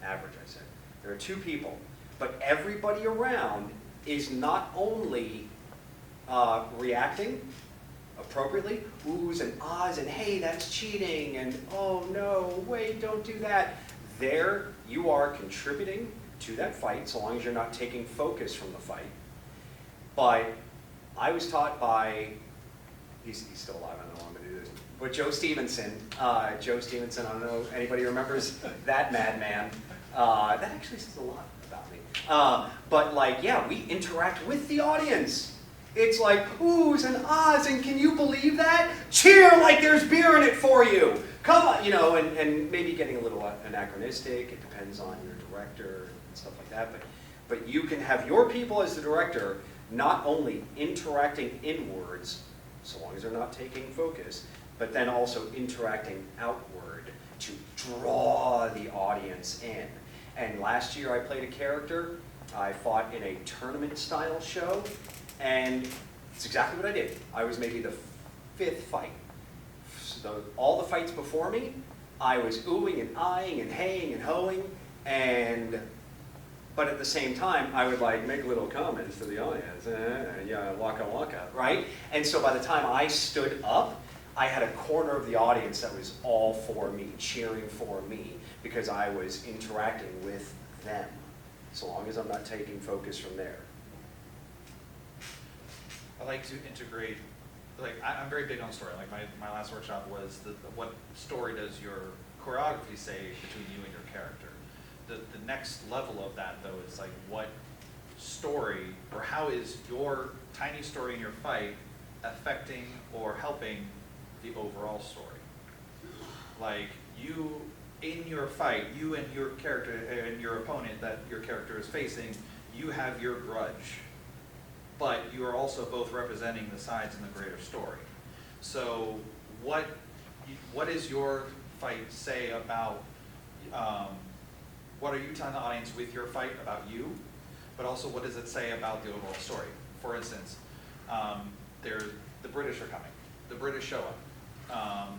average I said, there are 2 people, but everybody around is not only reacting appropriately, oohs and ahs, and hey, that's cheating, and oh no, wait, don't do that. There, you are contributing to that fight, so long as you're not taking focus from the fight. But I was taught by, he's still alive, I don't know I'm going to do this, but Joe Stevenson, I don't know if anybody remembers that madman. That actually says a lot about me. But like, we interact with the audience. It's like, oohs and ahs, and can you believe that? Cheer like there's beer in it for you. Come on, and maybe getting a little anachronistic. It depends on your director and stuff like that. But you can have your people as the director not only interacting inwards, so long as they're not taking focus, but then also interacting outward to draw the audience in. And last year I played a character. I fought in a tournament-style show, and it's exactly what I did. I was maybe the 5th fight. So all the fights before me, I was oohing and eyeing and haying and hoeing, but at the same time, I would like make little comments to the audience, waka, right? And so by the time I stood up, I had a corner of the audience that was all for me, cheering for me, because I was interacting with them, so long as I'm not taking focus from there. I like to integrate, I'm very big on story. Like my last workshop was what story does your choreography say between you and your character? The next level of that, though, is like what story, or how is your tiny story in your fight affecting or helping the overall story? Like, you, in your fight, you and your character, and your opponent that your character is facing, you have your grudge. But you are also both representing the sides in the greater story. So what does your fight say about, what are you telling the audience with your fight about you? But also, what does it say about the overall story? For instance, the British are coming. The British show up.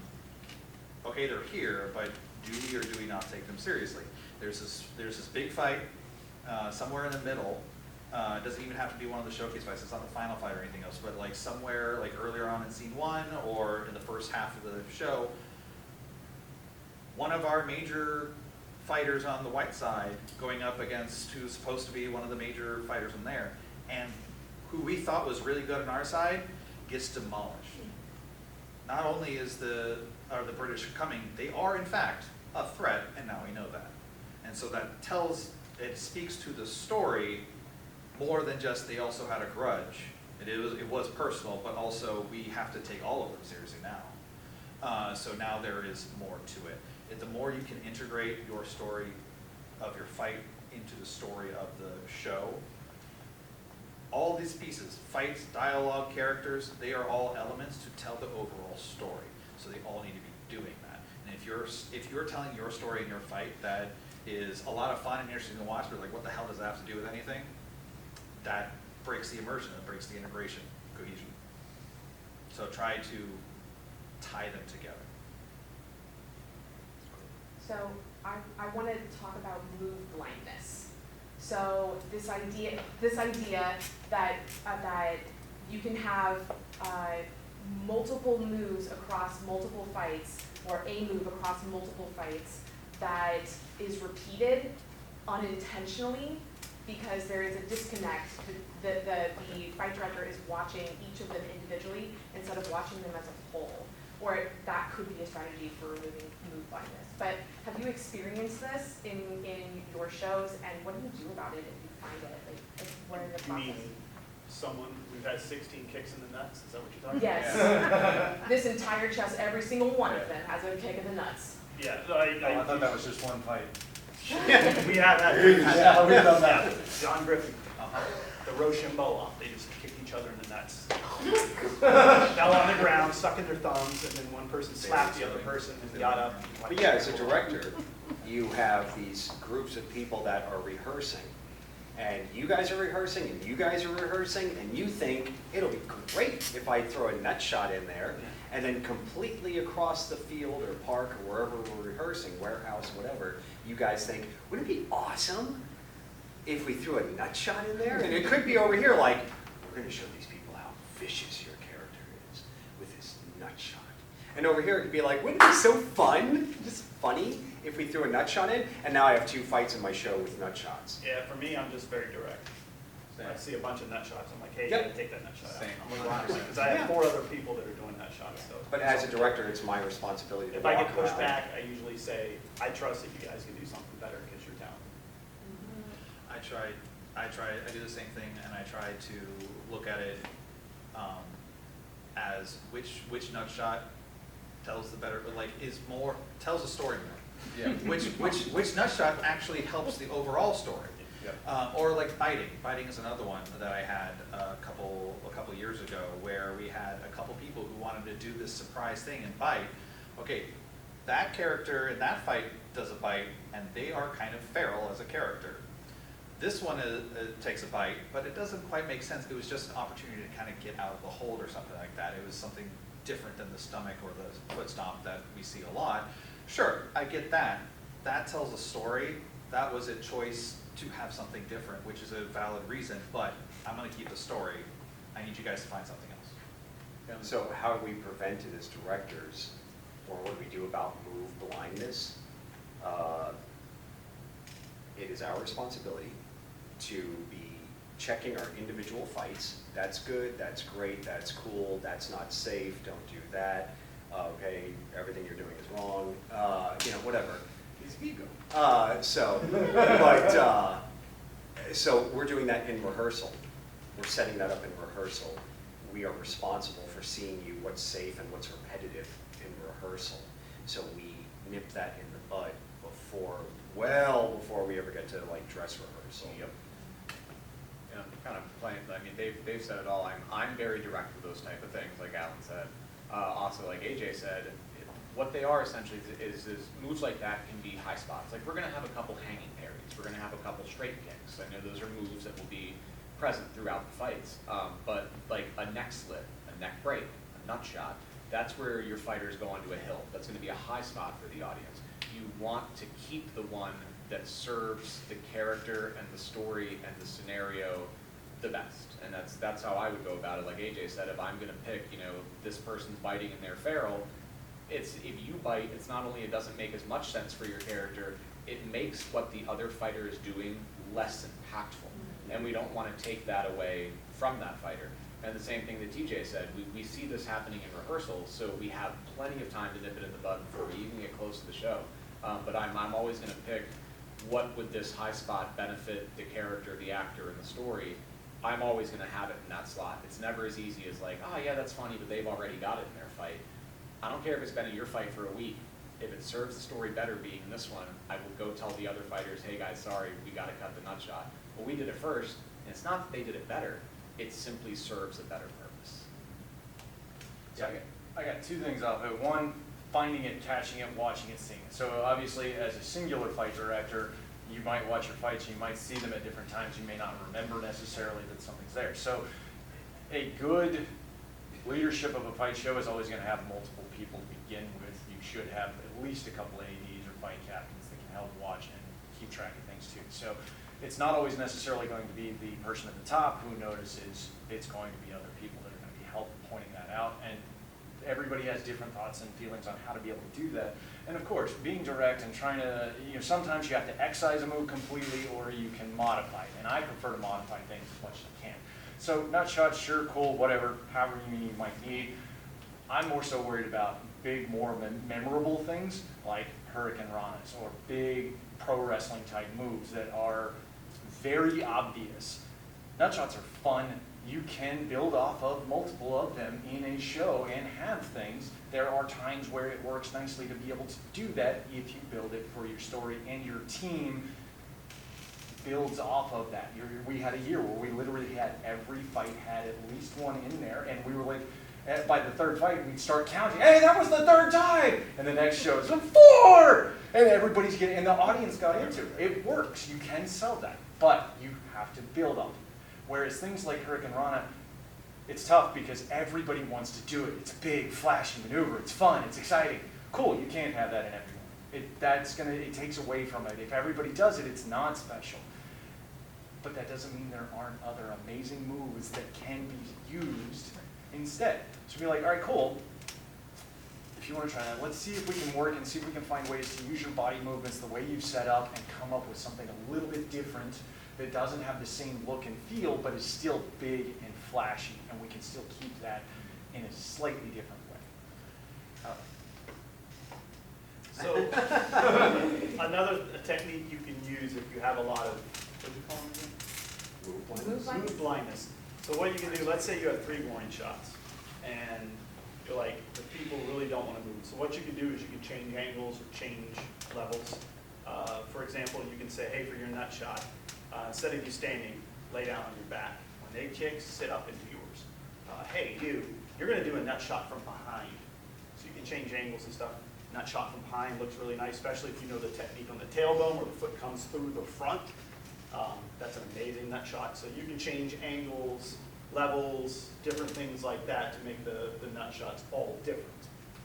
Okay, they're here, but do we or do we not take them seriously? There's this big fight somewhere in the middle. It doesn't even have to be one of the showcase fights. It's not the final fight or anything else, but like somewhere like earlier on in scene 1 or in the first half of the show, one of our major fighters on the white side going up against who's supposed to be one of the major fighters in there, and who we thought was really good on our side gets demolished. Not only are the British coming, they are in fact a threat, and now we know that. And so that it speaks to the story more than just they also had a grudge. It was personal, but also we have to take all of them seriously now. So now there is more to it. The more you can integrate your story of your fight into the story of the show, all these pieces, fights, dialogue, characters, they are all elements to tell the overall story. So they all need to be doing that. And if you're telling your story in your fight that is a lot of fun and interesting to watch, but like, what the hell does that have to do with anything? That breaks the immersion, that breaks the integration, cohesion. So try to tie them together. So I wanted to talk about move blindness. So this idea that you can have multiple moves across multiple fights, or a move across multiple fights that is repeated unintentionally because there is a disconnect. The fight director is watching each of them individually instead of watching them as a whole. Or that could be a strategy for removing move blindness. But have you experienced this in your shows, and what do you do about it if you find it? Like what are the process? We've had 16 kicks in the nuts, is that what you're talking Yes. about? This entire chest, every single one of them has a kick in the nuts. Yeah, I thought that was just one fight. we have had. Yeah, we've done that. John Griffin, the Rochambeau, they just kicked each other in the nuts. Fell on the ground, stuck in their thumbs, and then one person slapped the other person and got up. But yeah, as a director, you have these groups of people that are rehearsing. And you guys are rehearsing, and you guys are rehearsing, and you think it'll be great if I throw a nut shot in there, and then completely across the field or park or wherever we're rehearsing, warehouse, whatever, you guys think, wouldn't it be awesome if we threw a nut shot in there? And it could be over here like, we're going to show these people how vicious your character is with this nut shot. And over here it could be like, wouldn't it be so fun, just funny, if we threw a nut shot in? And now I have 2 fights in my show with nut shots. Yeah, for me, I'm just very direct. I see a bunch of nut shots, I'm like, hey, you Yep. gotta take that nut shot out. Same. I'm like, because I have 4 other people that are doing nut shots, so. But as a director, it's my responsibility to If I walk get pushed around. back, I usually say, I trust that you guys can do something better because you're talented. I do the same thing, and I try to look at it as which nut shot tells the better, like tells the story more. Yeah. Which nut shot actually helps the overall story. Yep. Or like biting. Biting is another one that I had a couple years ago, where we had a couple people who wanted to do this surprise thing and bite. Okay, that character in that fight does a bite, and they are kind of feral as a character. This one takes a bite, but it doesn't quite make sense. It was just an opportunity to kind of get out of the hold or something like that. It was something different than the stomach or the foot stomp that we see a lot. Sure, I get that. That tells a story. That was a choice to have something different, which is a valid reason, but I'm going to keep the story. I need you guys to find something else. So how do we prevent it as directors, or what do we do about move blindness? It is our responsibility to be checking our individual fights. That's good, that's great, that's cool, that's not safe, don't do that. Okay, everything you're doing is wrong, whatever. It's ego. So we're doing that in rehearsal. We're setting that up in rehearsal. We are responsible for seeing you what's safe and what's repetitive in rehearsal. So we nip that in the bud well before we ever get to like dress rehearsal. Yep. Yeah, kind of playing, I mean, they've said it all. I'm very direct with those type of things, like Allan said. Also, like AJ said, what they are essentially is moves like that can be high spots. Like we're gonna have a couple hanging parries. We're gonna have a couple straight kicks. I know those are moves that will be present throughout the fights. But like a neck slip, a neck break, a nut shot, that's where your fighters go onto a hill. That's gonna be a high spot for the audience. You want to keep the one that serves the character and the story and the scenario the best. And that's how I would go about it. Like AJ said, if I'm gonna pick, you know, this person's biting and they're feral, if you bite, it's not only it doesn't make as much sense for your character, it makes what the other fighter is doing less impactful. And we don't want to take that away from that fighter. And the same thing that TJ said, we see this happening in rehearsals, so we have plenty of time to nip it in the bud before we even get close to the show. But I'm always going to pick what would this high spot benefit the character, the actor, and the story. I'm always going to have it in that slot. It's never as easy as like, oh yeah, that's funny, but they've already got it in their fight. I don't care if it's been in your fight for a week. If it serves the story better being in this one, I will go tell the other fighters, hey guys, sorry, we got to cut the nut shot. Well, we did it first, and it's not that they did it better. It simply serves a better purpose. Yeah, I got two things off of it. One, finding it, catching it, watching it, seeing it. So obviously, as a singular fight director, you might watch your fights, you might see them at different times, you may not remember necessarily that something's there. So a good leadership of a fight show is always going to have multiple people to begin with. You should have at least a couple ADs or fight captains that can help watch and keep track of things too. So it's not always necessarily going to be the person at the top who notices. It's going to be other people that are going to be helping pointing that out. And everybody has different thoughts and feelings on how to be able to do that. And of course, being direct and trying to, sometimes you have to excise a move completely or you can modify it. And I prefer to modify things as much as I can. So nut shots, sure, cool, whatever, however you might need. I'm more so worried about big, more memorable things like Hurricane Ranas or big pro wrestling type moves that are very obvious. Nut shots are fun. You can build off of multiple of them in a show and have things. There are times where it works nicely to be able to do that if you build it for your story and your team builds off of that. We had a year where we literally had every fight had at least one in there, and we were like, by the third fight, we'd start counting. Hey, that was the third time! And the next show is 4! And everybody's getting, and the audience got into it. It works. You can sell that, but you have to build on it. Whereas things like Hurricane Rana, it's tough because everybody wants to do it. It's a big, flashy maneuver. It's fun. It's exciting. Cool. You can't have that in everyone. It takes away from it. If everybody does it, it's not special. But that doesn't mean there aren't other amazing moves that can be used instead. So be like, all right, cool. If you want to try that, let's see if we can work and see if we can find ways to use your body movements the way you've set up and come up with something a little bit different that doesn't have the same look and feel, but is still big and flashy, and we can still keep that in a slightly different way. So another technique you can use if you have a lot of, what do you call them again? Move blindness. So what you can do, let's say you have 3 warning shots, and you're like, the people really don't want to move. So what you can do is you can change angles or change levels. For example, you can say, hey, for your nut shot, instead of you standing, lay down on your back. When they kick, sit up into yours. Hey, you're going to do a nut shot from behind. So you can change angles and stuff. Nut shot from behind looks really nice, especially if you know the technique on the tailbone where the foot comes through the front. That's an amazing nut shot. So you can change angles, levels, different things like that to make the nut shots all different.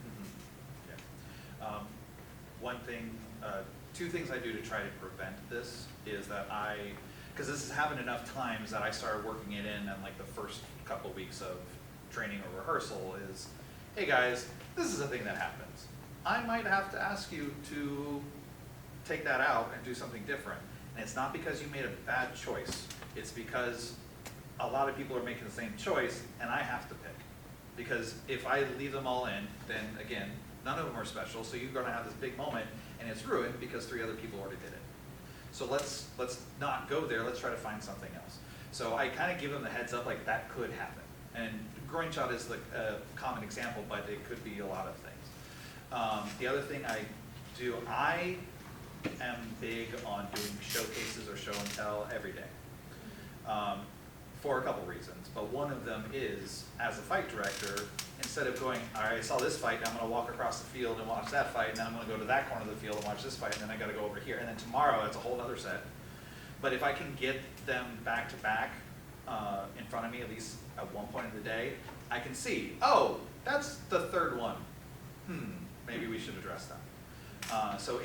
Mm-hmm. Yeah. One thing, 2 things I do to try to prevent this is that because this has happened enough times that I started working it in like the first couple of weeks of training or rehearsal is, hey guys, this is a thing that happens. I might have to ask you to take that out and do something different. And it's not because you made a bad choice. It's because a lot of people are making the same choice and I have to pick. Because if I leave them all in, then again, none of them are special, so you're going to have this big moment and it's ruined because 3 other people already did it. So let's not go there, let's try to find something else. So I kind of give them the heads up like that could happen. And groin shot is a common example, but it could be a lot of things. The other thing I I am big on doing showcases or show and tell every day. For a couple reasons, but one of them is, as a fight director, instead of going, all right, I saw this fight, now I'm gonna walk across the field and watch that fight, and then I'm gonna go to that corner of the field and watch this fight, and then I gotta go over here, and then tomorrow it's a whole other set. But if I can get them back to back in front of me, at least at one point in the day, I can see, oh, that's the third one. Maybe we should address that. So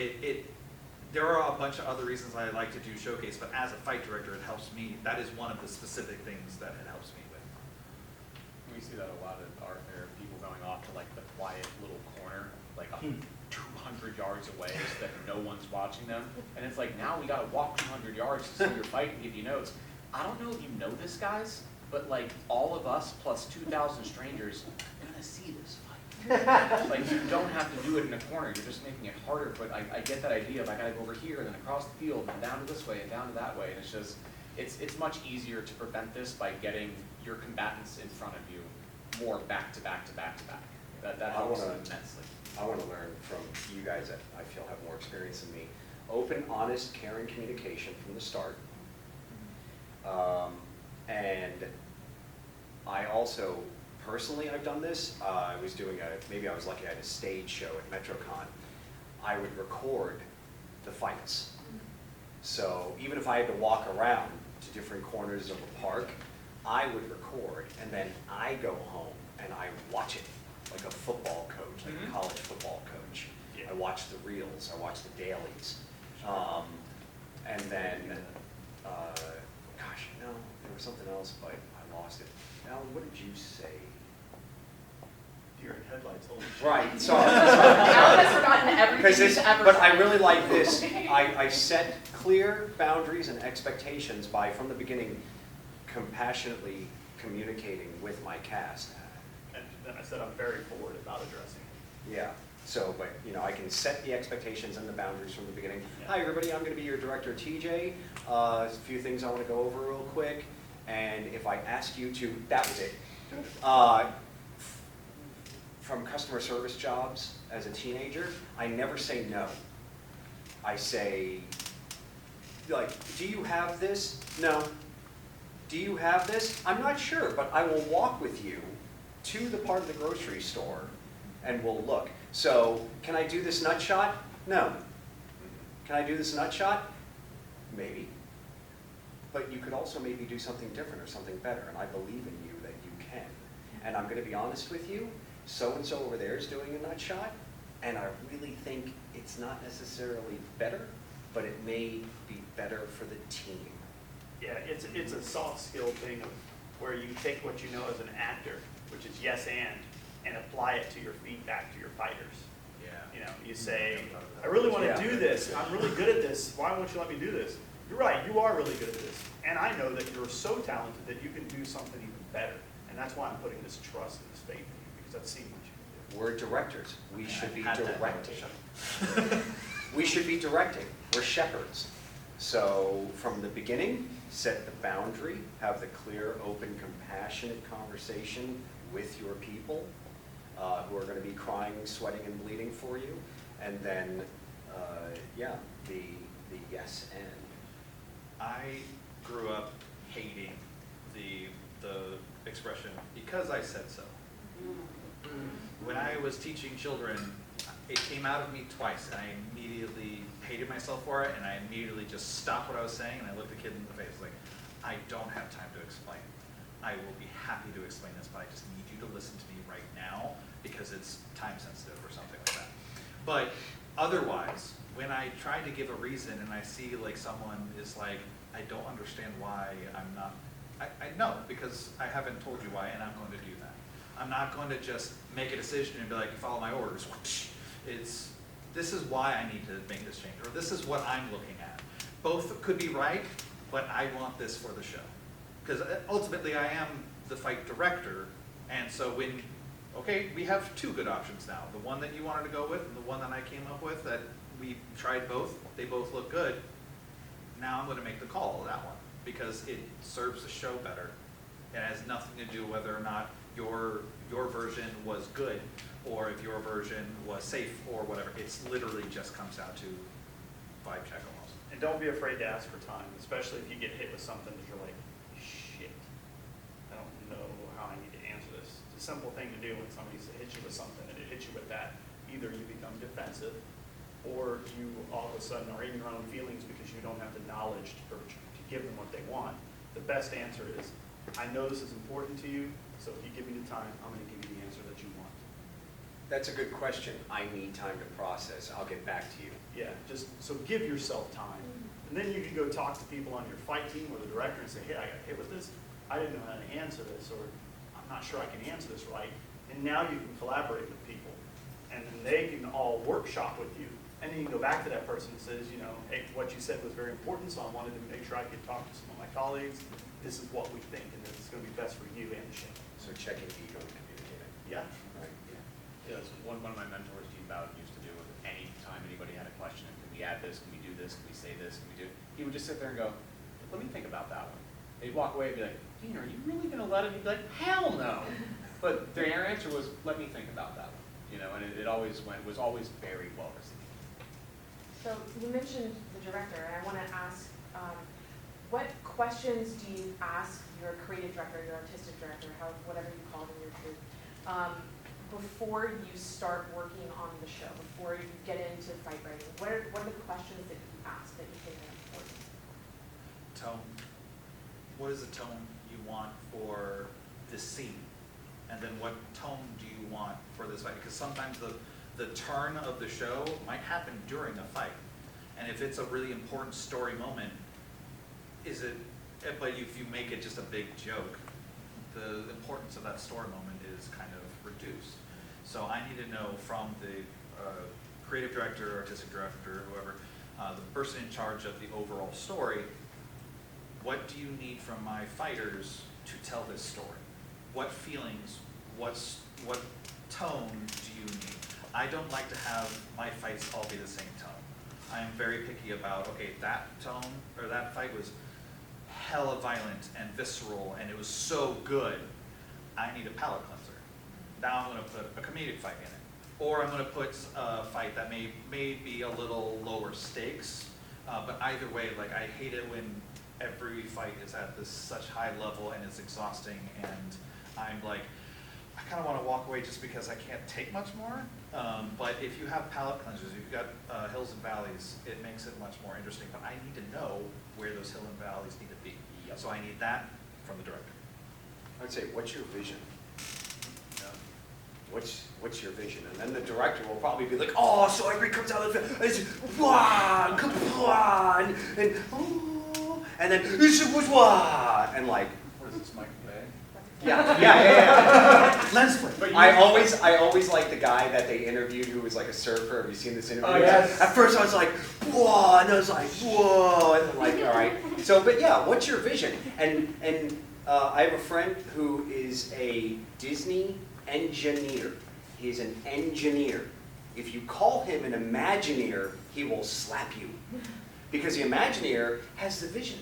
there are a bunch of other reasons I like to do showcase, but as a fight director, it helps me. That is one of the specific things that it helps me with. We see that a lot at art fair, people going off to like the quiet little corner, like 200 yards away so that no one's watching them. And it's like, now we gotta walk 200 yards to see your fight and give you notes. I don't know if you know this, guys, but like all of us plus 2,000 strangers are gonna see this fight. Like, you don't have to do it in a corner, you're just making it harder, but I get that idea of I gotta go over here and then across the field and down to this way and down to that way, and it's just, it's much easier to prevent this by getting your combatants in front of you more back to back to back to back. That helps immensely. I want to learn from you guys that I feel have more experience than me. Open, honest, caring communication from the start. And I also, personally, I've done this. I was doing maybe I was lucky I had a stage show at MetroCon. I would record the fights. So even if I had to walk around to different corners of the park, I would record, and then I go home and I watch it like a football coach, like a college football coach. Yeah. I watch the reels, I watch the dailies. And then, gosh, no, there was something else, but I lost it. Alan, what did you say? Deer in headlights, holy shit. Right, sorry. Alan has forgotten everything he's ever But said. I really like this. I set clear boundaries and expectations by, from the beginning, compassionately communicating with my cast. And then I said I'm very forward about addressing it. Yeah, so, but, you know, I can set the expectations and the boundaries from the beginning. Yeah. Hi, everybody, I'm gonna be your director, TJ. A few things I wanna go over real quick, and if I ask you to, that was it. From customer service jobs as a teenager, I never say no. I say, like, do you have this? No. Do you have this? I'm not sure, but I will walk with you to the part of the grocery store and we'll look. So, can I do this nut shot? No. Can I do this nut shot? Maybe. But you could also maybe do something different or something better, and I believe in you that you can. And I'm gonna be honest with you, so-and-so over there is doing a nut shot, and I really think it's not necessarily better, but it may be better for the team. Yeah, it's a soft skill thing of where you take what you know as an actor, which is yes and apply it to your feedback to your fighters. Yeah. You know, you say, I really want to Yeah. do this. I'm really good at this. Why won't you let me do this? You're right. You are really good at this. And I know that you're so talented that you can do something even better. And that's why I'm putting this trust and this faith in you, because I've seen what you can do. We're directors. We should be Had that directing. We should be directing. We're shepherds. So from the beginning, set the boundary, have the clear, open, compassionate conversation with your people who are going to be crying, sweating, and bleeding for you. And then, yeah, the yes and. I grew up hating the expression, because I said so. When I was teaching children, it came out of me twice, and I immediately hated myself for it, and I immediately just stopped what I was saying, and I looked the kid in the face like, I don't have time to explain. I will be happy to explain this, but I just need you to listen to me right now, because it's time sensitive or something like that. But otherwise, when I try to give a reason and I see like someone is like, I don't understand why I'm not, I know, because I haven't told you why, and I'm going to do that. I'm not going to just make a decision and be like, follow my orders. This is why I need to make this change, or this is what I'm looking at. Both could be right, but I want this for the show. Because ultimately I am the fight director, and so when, okay, we have two good options now. The one that you wanted to go with and the one that I came up with that we tried both, they both look good. Now I'm going to make the call on that one because it serves the show better. It has nothing to do whether or not your version was good, or if your version was safe, or whatever. It's literally just comes down to vibe check almost. And don't be afraid to ask for time, especially if you get hit with something that you're like, shit, I don't know how I need to answer this. It's a simple thing to do when somebody hits you with something and it hits you with that. Either you become defensive, or you all of a sudden are in your own feelings because you don't have the knowledge to give them what they want. The best answer is, I know this is important to you, so if you give me the time, I'm going to give you the answer that you want. That's a good question. I need time to process. I'll get back to you. Yeah, just, so give yourself time. And then you can go talk to people on your fight team or the director and say, hey, I got hit with this. I didn't know how to answer this, or I'm not sure I can answer this right. And now you can collaborate with people. And then they can all workshop with you. And then you can go back to that person and says, you know, hey, what you said was very important, so I wanted to make sure I could talk to some of my colleagues. This is what we think, and this is going to be best for you and the ship. So checking ego and communicating. Yeah. Right. Yeah, that's one of my mentors, Dean Bowden, used to do with any time anybody had a question, can we add this, can we do this, can we say this, can we do, he would just sit there and go, let me think about that one. And he'd walk away and be like, Dean, are you really gonna let him? He'd be like, hell no. But their answer was, let me think about that one. You know, and it always was always very well received. So you mentioned the director, and I want to ask, what questions do you ask your creative director, your artistic director, whatever you call them in your troupe, before you start working on the show, before you get into fight writing? What are the questions that you ask that you think are important? Tone. What is the tone you want for this scene? And then what tone do you want for this fight? Because sometimes the turn of the show might happen during a fight. And if it's a really important story moment, but if you make it just a big joke, the importance of that story moment is kind of reduced. So I need to know from the creative director, artistic director, whoever, the person in charge of the overall story, what do you need from my fighters to tell this story? What feelings, what tone do you need? I don't like to have my fights all be the same tone. I am very picky about, okay, that tone, or that fight was hella violent and visceral, and it was so good, I need a palate cleanser. Now I'm going to put a comedic fight in it. Or I'm going to put a fight that may be a little lower stakes, but either way, like, I hate it when every fight is at this such high level and it's exhausting, and I'm like, I kind of want to walk away just because I can't take much more. But if you have palate cleansers, if you've got hills and valleys, it makes it much more interesting. But I need to know where those hills and valleys need to be. Yep. So I need that from the director. I would say, what's your vision? What's your vision? And then the director will probably be like, oh, so everybody comes out of the film, it's wah, kaplan, and oh, and then this was wah, and like, What is this, Mike Bay? yeah. Lens flip. But I always like the guy that they interviewed who was like a surfer. Have you seen this interview? Oh, yes. At first I was like, whoa, and I was like, whoa, and I'm like, all right. So, but yeah, what's your vision? And I have a friend who is a Disney engineer. He's an engineer. If you call him an Imagineer, he will slap you. Because the Imagineer has the vision.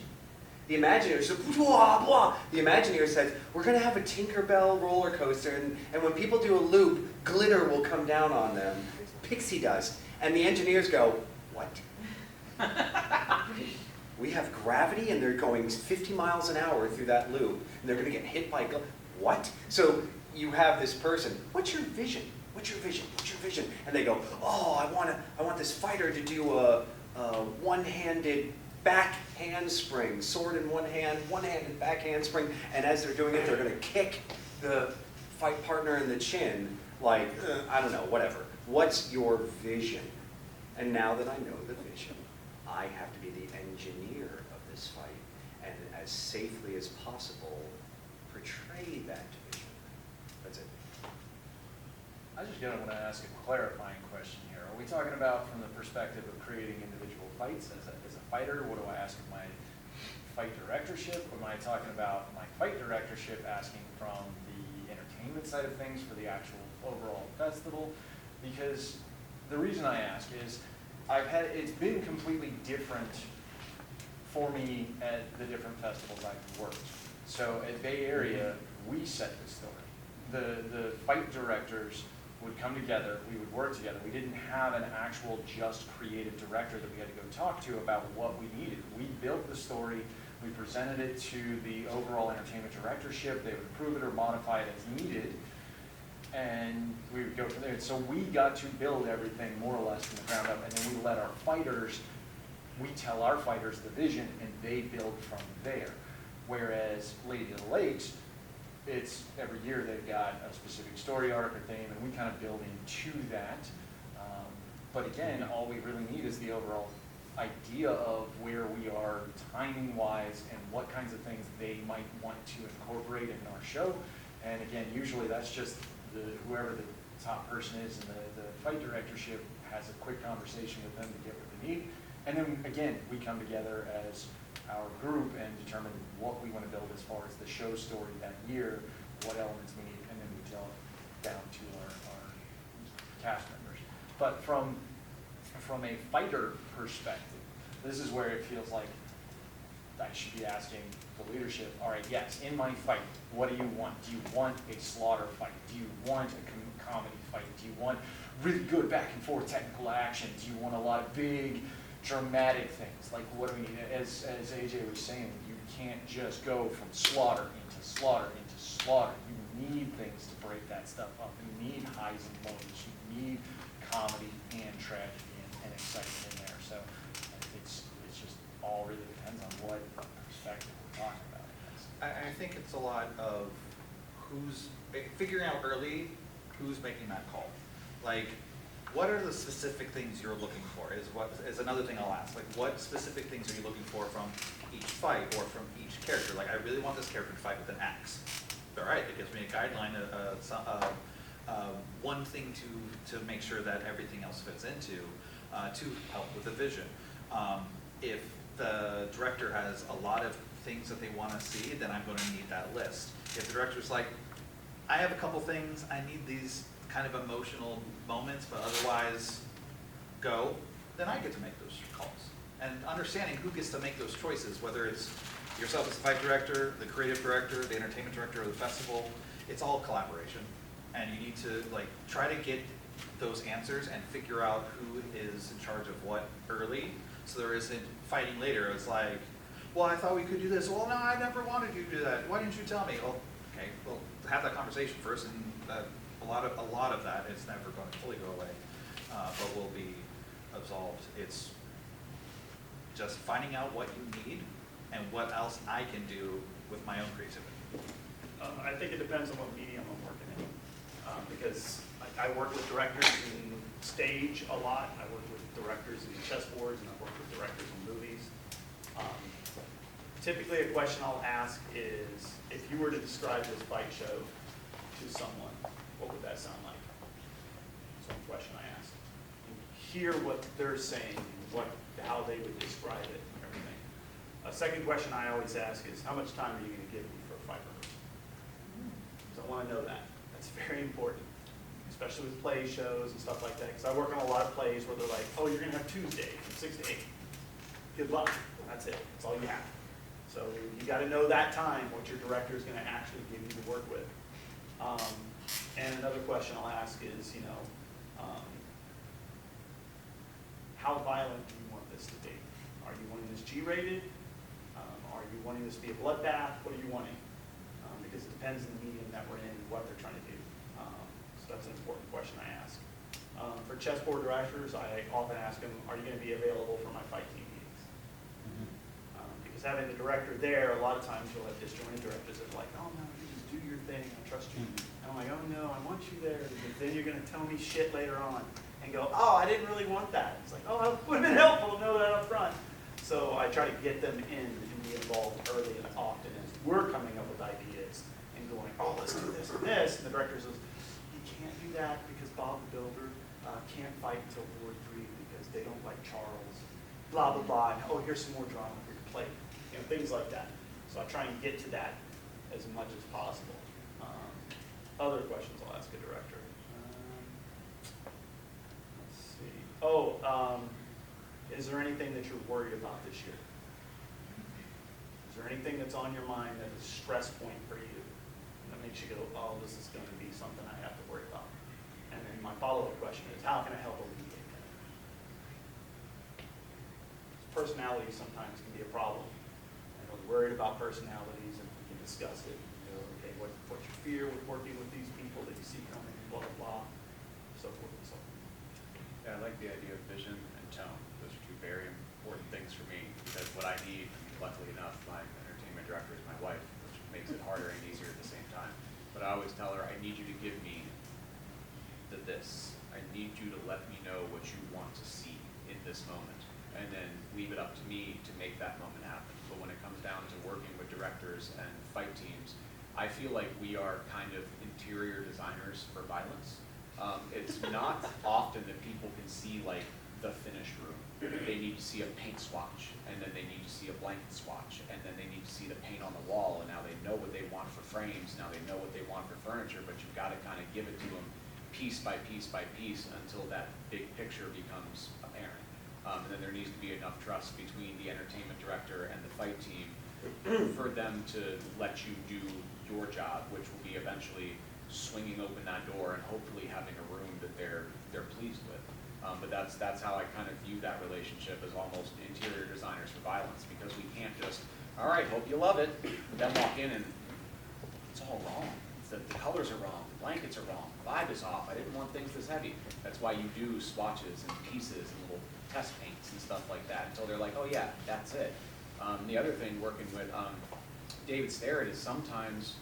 The Imagineer says, blah, blah. The Imagineer says, we're going to have a Tinkerbell roller coaster, and when people do a loop, glitter will come down on them. Pixie dust. And the engineers go, what? We have gravity, and they're going 50 miles an hour through that loop, and they're going to get hit by what? So you have this person, what's your vision? What's your vision? What's your vision? And they go, oh, I want this fighter to do a one-handed back handspring, sword in one hand, one-handed back handspring, and as they're doing it, they're going to kick the fight partner in the chin, like, I don't know, whatever. What's your vision? And now that I know the vision, I have to be the engineer of this fight, and as safely as possible, portray that vision. That's it. I just want to ask a clarifying question here. Are we talking about from the perspective of creating individual fights as a fighter? What do I ask of my fight directorship? Or am I talking about my fight directorship asking from the entertainment side of things for the actual overall festival? Because the reason I ask is it's been completely different for me at the different festivals I've worked. So at Bay Area, we set the story. the fight directors would come together, we would work together. We didn't have an actual just creative director that we had to go talk to about what we needed. We built the story, we presented it to the overall entertainment directorship, they would approve it or modify it as needed, and we would go from there. So we got to build everything more or less from the ground up, and then we let our fighters, we tell our fighters the vision, and they build from there. Whereas Lady of the Lakes, it's every year they've got a specific story arc or theme, and we kind of build into that. But again, all we really need is the overall idea of where we are timing-wise and what kinds of things they might want to incorporate in our show. And again, usually that's just whoever the top person is in the fight directorship has a quick conversation with them to get what they need. And then again, we come together as our group and determine what we want to build as far as the show story that year, what elements we need, and then we tell it down to our cast members. But from a fighter perspective, this is where it feels like I should be asking the leadership, all right, yes, in my fight, what do you want? Do you want a slaughter fight? Do you want a comedy fight? Do you want really good back and forth technical action? Do you want a lot of big dramatic things? Like what do we need? As AJ was saying, you can't just go from slaughter into slaughter into slaughter. You need things to break that stuff up. You need highs and lows. You need comedy and tragedy and excitement in there. So it's just all really depends on what perspective we're talking about, I guess. I think it's a lot of figuring out early who's making that call. Like, what are the specific things you're looking for is another thing I'll ask. Like, what specific things are you looking for from each fight or from each character? Like, I really want this character to fight with an axe. All right, it gives me a guideline, one thing to make sure that everything else fits into to help with the vision. If the director has a lot of things that they want to see, then I'm going to need that list. If the director's like, I have a couple things, I need these kind of emotional moments, but otherwise go, then I get to make those calls. And understanding who gets to make those choices, whether it's yourself as the fight director, the creative director, the entertainment director of the festival, it's all collaboration. And you need to try to get those answers and figure out who is in charge of what early, so there isn't fighting later. It's like, well, I thought we could do this. Well, no, I never wanted you to do that. Why didn't you tell me? Well, okay, well, have that conversation first, and a lot of that is never going to fully go away, but will be absolved. It's just finding out what you need and what else I can do with my own creativity. I think it depends on what medium I'm working in, because I work with directors in stage a lot. I work with directors in chessboards, and I work with directors in movies. Typically, a question I'll ask is, if you were to describe this fight show to someone, what would that sound like? That's one question I ask. And hear what they're saying, how they would describe it, and everything. A second question I always ask is, how much time are you going to give me for a fight rehearsal? Because I want to know that. That's very important, especially with play shows and stuff like that. Because I work on a lot of plays where they're like, oh, you're going to have Tuesday from 6 to 8. Good luck. That's it. That's all you have. So you got to know that time what your director is going to actually give you to work with. And another question I'll ask is, how violent do you want this to be? Are you wanting this G-rated? Are you wanting this to be a bloodbath? What are you wanting? Because it depends on the medium that we're in and what they're trying to do. So that's an important question I ask. For chessboard directors, I often ask them, are you going to be available for my fight team meetings? Because having the director there, a lot of times you'll have disjointed directors that are like, oh no, you just do your thing, I trust you. And I'm like, oh no, I want you there, because then you're going to tell me shit later on and go, oh, I didn't really want that. It's like, oh, it would have been helpful to know that up front. So I try to get them in and be involved early and often as we're coming up with ideas and going, oh, let's do this and this. And the director says, you can't do that because Bob the Builder can't fight until Ward 3 because they don't like Charles, blah, blah, blah. And, oh, here's some more drama for your plate. Things like that. So I try and get to that as much as possible. Other questions I'll ask a director. Let's see. Oh, is there anything that you're worried about this year? Is there anything that's on your mind that is a stress point for you? And make makes you go, oh, this is gonna be something I have to worry about. And then my follow-up question is, how can I help alleviate that? Personality sometimes can be a problem. I know we're worried about personalities and we can discuss it. You know, okay, what's your fear with working with these people that you see coming, blah, blah, blah, so forth and so on. Yeah, I like the idea of vision and tone. Those are two very important things for me, because what I need, luckily enough, my entertainment director is my wife, which makes it harder and easier at the same time. But I always tell her, I need you to give me this. I need you to let me know what you want to see in this moment, and then leave it up to me to make that moment happen. But when it comes down to working with directors and fight teams, I feel like we are kind of interior designers for violence. It's not often that people can see like the finished room. They need to see a paint swatch, and then they need to see a blanket swatch, and then they need to see the paint on the wall, and now they know what they want for frames, now they know what they want for furniture, but you've got to kind of give it to them piece by piece by piece until that big picture becomes apparent. And then there needs to be enough trust between the entertainment director and the fight team for them to let you do your job, which will be eventually swinging open that door and hopefully having a room that they're pleased with. But that's how I kind of view that relationship, as almost interior designers for violence, because we can't just, all right, hope you love it, then walk in and it's all wrong. The colors are wrong, the blankets are wrong, the vibe is off, I didn't want things this heavy. That's why you do swatches and pieces and little test paints and stuff like that until they're like, oh yeah, that's it. The other thing working with David Starrett is sometimes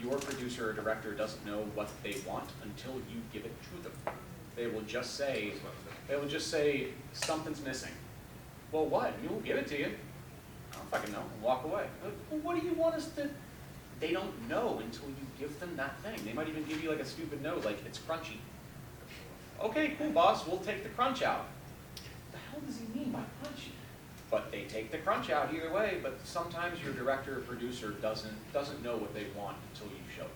your producer or director doesn't know what they want until you give it to them. They will just say, something's missing. Well, what? You'll give it to you. I don't fucking know. And walk away. Well, what do you want us to? They don't know until you give them that thing. They might even give you like a stupid note, like it's crunchy. Okay, cool, boss. We'll take the crunch out. What the hell does he mean by crunchy? But they take the crunch out either way. But sometimes your director or producer doesn't know what they want until you show them.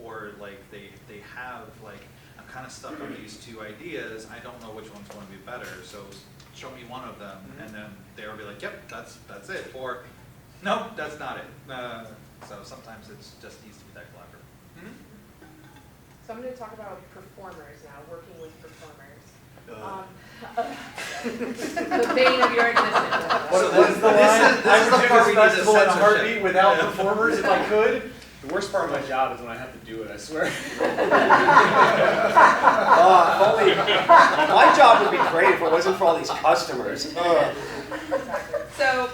Or like they have like, I'm kind of stuck on these two ideas, I don't know which one's going to be better, so show me one of them, and then they'll be like, yep, that's it, or nope, that's not it. So sometimes it just needs to be that clever. So I'm going to talk about performers now, working with performers. The bane of your existence. What is the line? This is the part we need to festival in a censorship. heartbeat without performers if I could. The worst part of my job is when I have to do it, I swear. Only my job would be great if it wasn't for all these customers. So,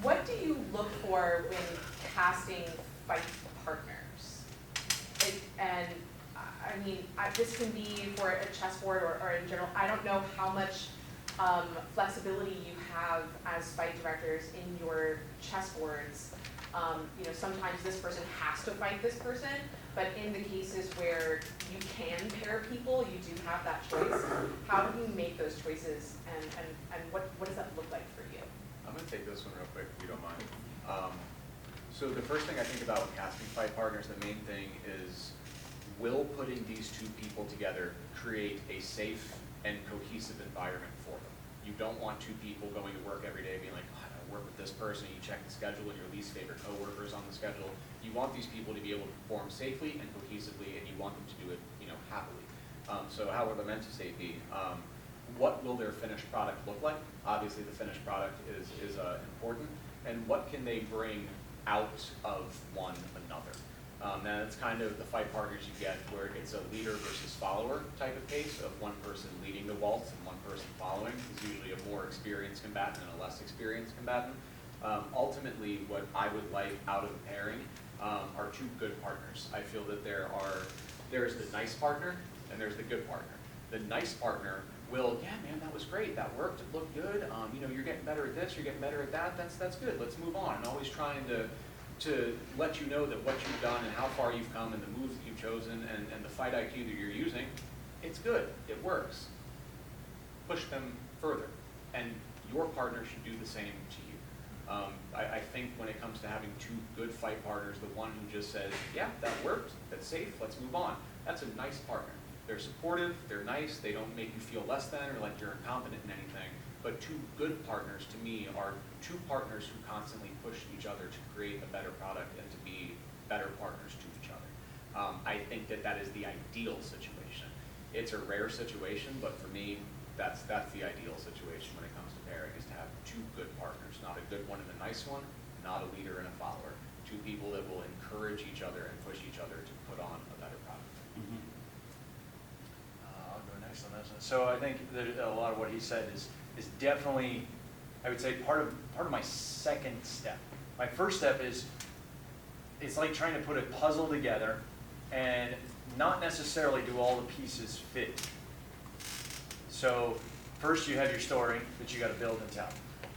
what do you look for when casting fight partners? I mean, this can be for a chessboard or in general. I don't know how much flexibility you have as fight directors in your chessboards. You know, sometimes this person has to fight this person, but in the cases where you can pair people, you do have that choice. How do you make those choices, and what does that look like for you? I'm going to take this one real quick, if you don't mind. So the first thing I think about when casting fight partners, the main thing is, will putting these two people together create a safe and cohesive environment for them? You don't want two people going to work every day being like, oh, I gotta work with this person, you check the schedule and your least favorite coworkers on the schedule. You want these people to be able to perform safely and cohesively, and you want them to do it, happily. So how will the mental state be? What will their finished product look like? Obviously the finished product is important. And what can they bring out of one another? Now that's kind of the fight partners you get where it's a leader versus follower type of case of one person leading the waltz and one person following. It's usually a more experienced combatant and a less experienced combatant. Ultimately, what I would like out of a pairing are two good partners. I feel that there's the nice partner and there's the good partner. The nice partner will, yeah, man, that was great, that worked, it looked good. You're getting better at this, you're getting better at that. That's good. Let's move on. And always trying to let you know that what you've done and how far you've come and the moves that you've chosen and the fight IQ that you're using, it's good, it works. Push them further, and your partner should do the same to you. I think when it comes to having two good fight partners, the one who just says, yeah, that worked, that's safe, let's move on, that's a nice partner. They're supportive, they're nice, they don't make you feel less than or like you're incompetent in anything. But two good partners, to me, are two partners who constantly push each other to create a better product and to be better partners to each other. I think that that is the ideal situation. It's a rare situation, but for me, that's the ideal situation when it comes to pairing, is to have two good partners, not a good one and a nice one, not a leader and a follower. Two people that will encourage each other and push each other to put on a better product. I'll go next on this one. So I think that a lot of what he said is definitely, I would say, part of my second step. My first step is, it's like trying to put a puzzle together and not necessarily do all the pieces fit. So first you have your story that you got to build and tell.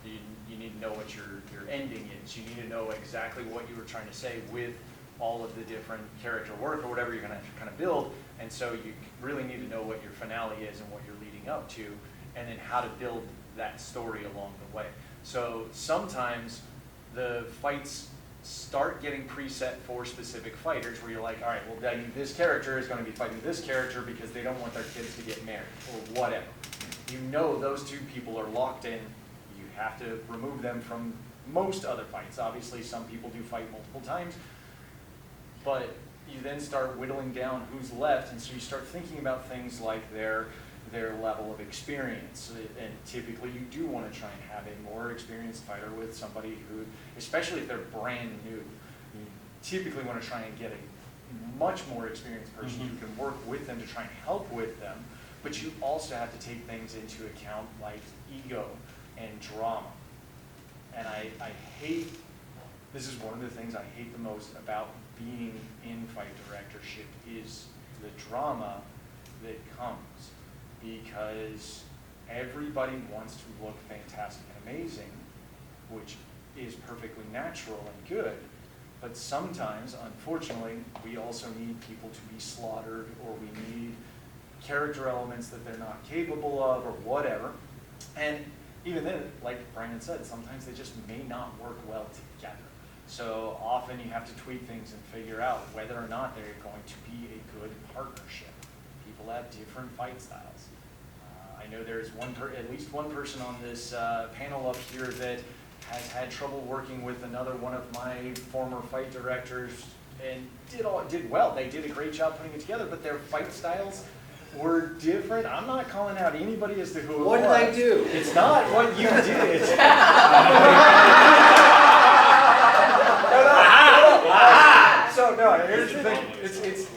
You need to know what your ending is. You need to know exactly what you were trying to say with all of the different character work or whatever you're going to kind of build. And so you really need to know what your finale is and what you're leading up to, and then how to build that story along the way. So sometimes the fights start getting preset for specific fighters, where you're like, all right, well, then this character is going to be fighting this character because they don't want their kids to get married or whatever. You know those two people are locked in. You have to remove them from most other fights. Obviously, some people do fight multiple times, but you then start whittling down who's left, and so you start thinking about things like their level of experience. And typically you do want to try and have a more experienced fighter with somebody who, especially if they're brand new, you typically want to try and get a much more experienced person who can work with them to try and help with them. But you also have to take things into account like ego and drama. And I hate, this is one of the things I hate the most about being in fight directorship, is the drama that comes. Because everybody wants to look fantastic and amazing, which is perfectly natural and good, but sometimes, unfortunately, we also need people to be slaughtered, or we need character elements that they're not capable of, or whatever. And even then, like Branden said, sometimes they just may not work well together. So often you have to tweak things and figure out whether or not they're going to be a good partnership. People have different fight styles. I know there's at least one person on this panel up here that has had trouble working with another one of my former fight directors, and did well. They did a great job putting it together, but their fight styles were different. I'm not calling out anybody as to who it was. What did I do? It's not what you did. So no, here's the thing.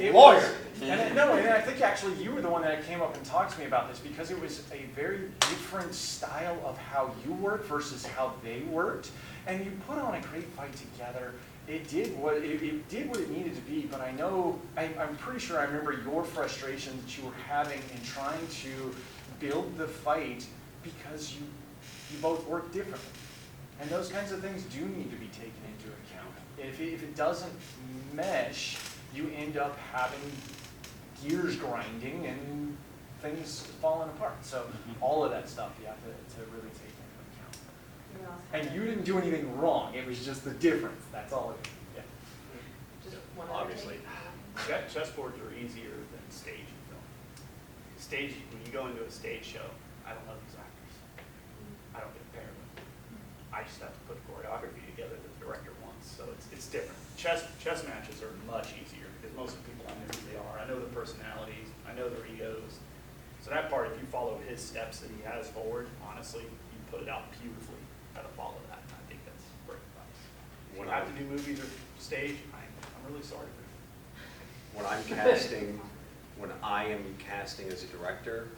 It Lawyer. was, and I think actually you were the one that came up and talked to me about this, because it was a very different style of how you worked versus how they worked, and you put on a great fight together. It did what it needed to be, but I'm pretty sure I remember your frustration that you were having in trying to build the fight, because you both work differently. And those kinds of things do need to be taken into account. If it doesn't mesh, you end up having gears grinding and things falling apart. So all of that stuff you have to really take into account. And you didn't do anything wrong. It was just the difference. That's all it is. Yeah. Just one other Obviously, thing. chessboards are easier than stage and film. Stage, when you go into a stage show, I don't know these actors. I don't get paired with them. I just have to put choreography together that the director wants. So it's different. Chess matches are much easier because most of the people I know who they are. I know their personalities. I know their egos. So that part, if you follow his steps that he has forward, honestly, you put it out beautifully how to follow that. And I think that's great advice. If you have to do movies or stage, I'm really sorry for you. When I am casting as a director,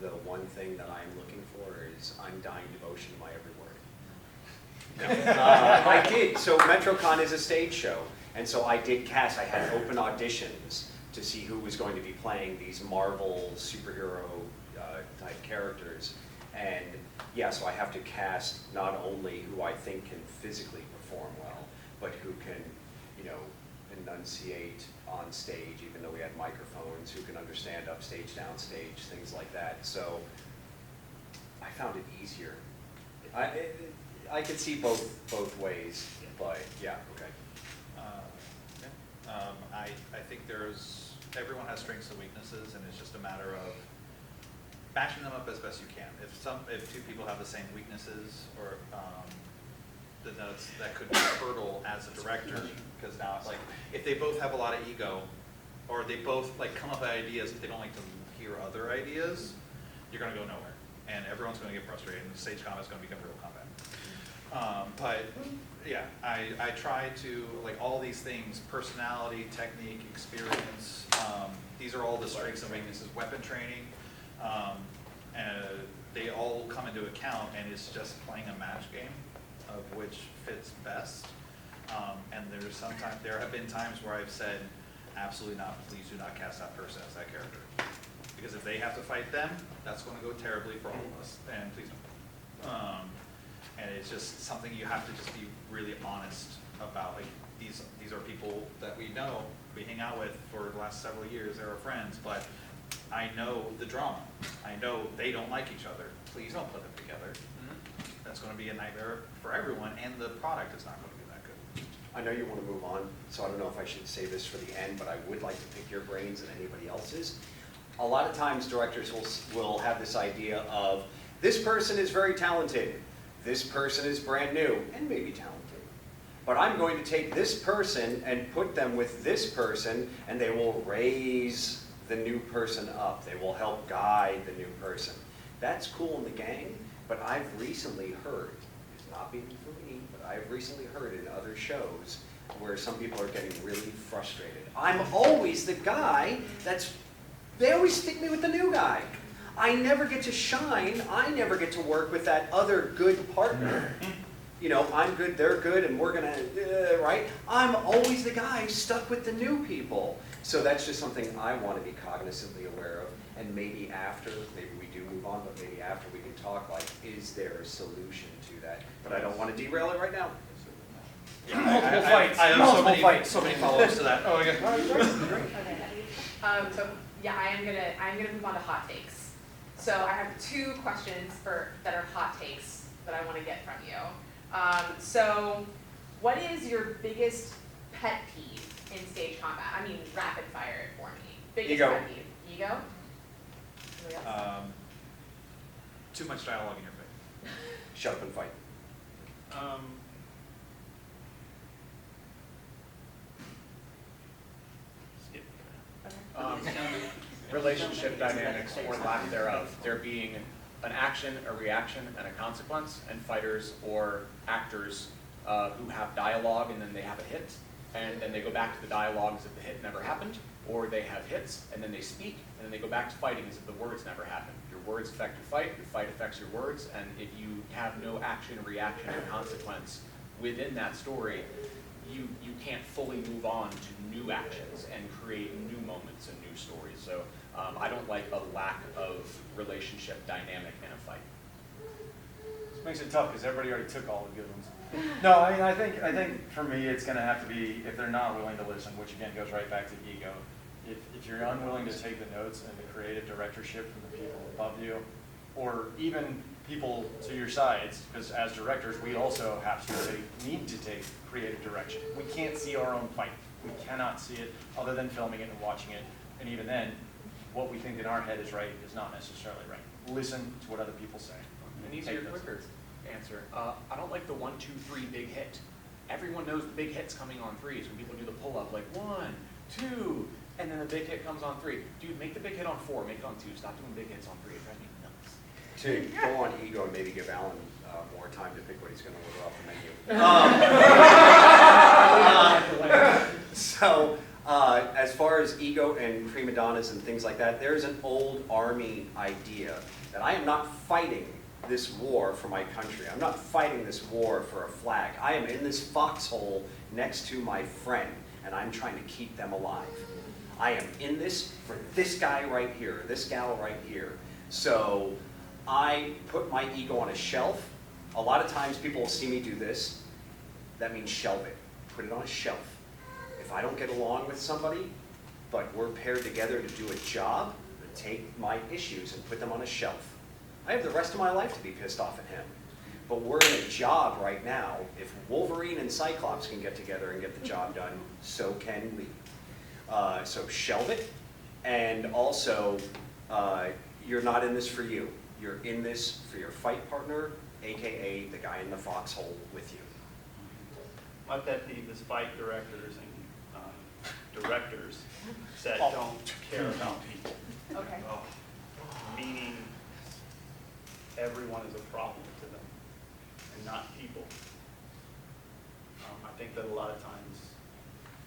the one thing that I'm looking for is undying devotion to my every word. I did. So MetroCon is a stage show, and so I did cast. I had open auditions to see who was going to be playing these Marvel superhero type characters, and yeah, so I have to cast not only who I think can physically perform well, but who can, enunciate on stage, even though we had microphones, who can understand upstage, downstage, things like that. So I found it easier. I could see both ways, but yeah, okay. I think everyone has strengths and weaknesses, and it's just a matter of matching them up as best you can. If two people have the same weaknesses, or then that could be a hurdle as a director, because now it's like, if they both have a lot of ego, or they both like come up with ideas, but they don't like to hear other ideas, you're gonna go nowhere, and everyone's gonna get frustrated, and stage combat is gonna become real combat. But yeah, I try to, like, all these things, personality, technique, experience, these are all the strengths and weaknesses, weapon training, and they all come into account, and it's just playing a match game of which fits best. And there have been times where I've said, absolutely not, please do not cast that person as that character. Because if they have to fight them, that's gonna go terribly for all of us, and please don't. And it's just something you have to just be really honest about. Like, these are people that we know, we hang out with for the last several years, they're our friends, but I know the drama. I know they don't like each other. Please don't put them together. That's gonna be a nightmare for everyone, and the product is not gonna be that good. I know you want to move on, so I don't know if I should say this for the end, but I would like to pick your brains and anybody else's. A lot of times directors will have this idea of, this person is very talented, this person is brand new, and maybe talented. But I'm going to take this person and put them with this person, and they will raise the new person up. They will help guide the new person. That's cool in the gang, but I've recently heard, it's not being for me, but I've recently heard in other shows where some people are getting really frustrated. I'm always the guy they always stick me with the new guy. I never get to shine. I never get to work with that other good partner. You know, I'm good, they're good, and we're gonna, right? I'm always the guy stuck with the new people. So that's just something I want to be cognizantly aware of. And maybe we do move on, but maybe after we can talk, like, is there a solution to that? But I don't want to derail it right now. Multiple fights. I have so many follow-ups to that. Oh, yeah. So yeah, I'm gonna move on to hot takes. So I have two questions that are hot takes that I want to get from you. So what is your biggest pet peeve in stage combat? I mean, rapid fire it for me. Biggest Ego. pet peeve. Ego? Anybody else? Too much dialogue in your face. Shut up and fight. Relationship dynamics or lack thereof. There being an action, a reaction, and a consequence, and fighters or actors who have dialogue and then they have a hit, and then they go back to the dialogue as if the hit never happened, or they have hits and then they speak, and then they go back to fighting as if the words never happened. Your words affect your fight affects your words, and if you have no action, reaction, or consequence within that story, you can't fully move on to new actions and create new moments and new stories. So I don't like a lack of relationship dynamic in a fight. This makes it tough because everybody already took all the good ones. No, I mean, I think for me it's going to have to be, if they're not willing to listen, which again goes right back to ego. If you're unwilling to take the notes and the creative directorship from the people above you, or even people to your sides, because as directors we also need to take creative direction. We can't see our own fight. We cannot see it other than filming it and watching it, and even then, what we think in our head is right is not necessarily right. Listen to what other people say. An easier, quicker answer. I don't like the 1, 2, 3 big hit. Everyone knows the big hit's coming on threes. When people do the pull-up, like 1, 2, and then the big hit comes on 3. Dude, make the big hit on 4, make it on 2. Stop doing big hits on 3. It drives me nuts. To go on ego and maybe give Allan more time to pick what he's going to order off the menu. As far as ego and prima donnas and things like that, there's an old army idea that I am not fighting this war for my country. I'm not fighting this war for a flag. I am in this foxhole next to my friend, and I'm trying to keep them alive. I am in this for this guy right here, this gal right here. So I put my ego on a shelf. A lot of times people will see me do this. That means shelve it. Put it on a shelf. If I don't get along with somebody, but we're paired together to do a job, take my issues and put them on a shelf. I have the rest of my life to be pissed off at him. But we're in a job right now. If Wolverine and Cyclops can get together and get the job done, so can we. So shelve it. And also, you're not in this for you. You're in this for your fight partner, AKA the guy in the foxhole with you. My pet peeve is fight directors and directors that don't care about people. Okay. Meaning everyone is a problem to them and not people. I think that a lot of times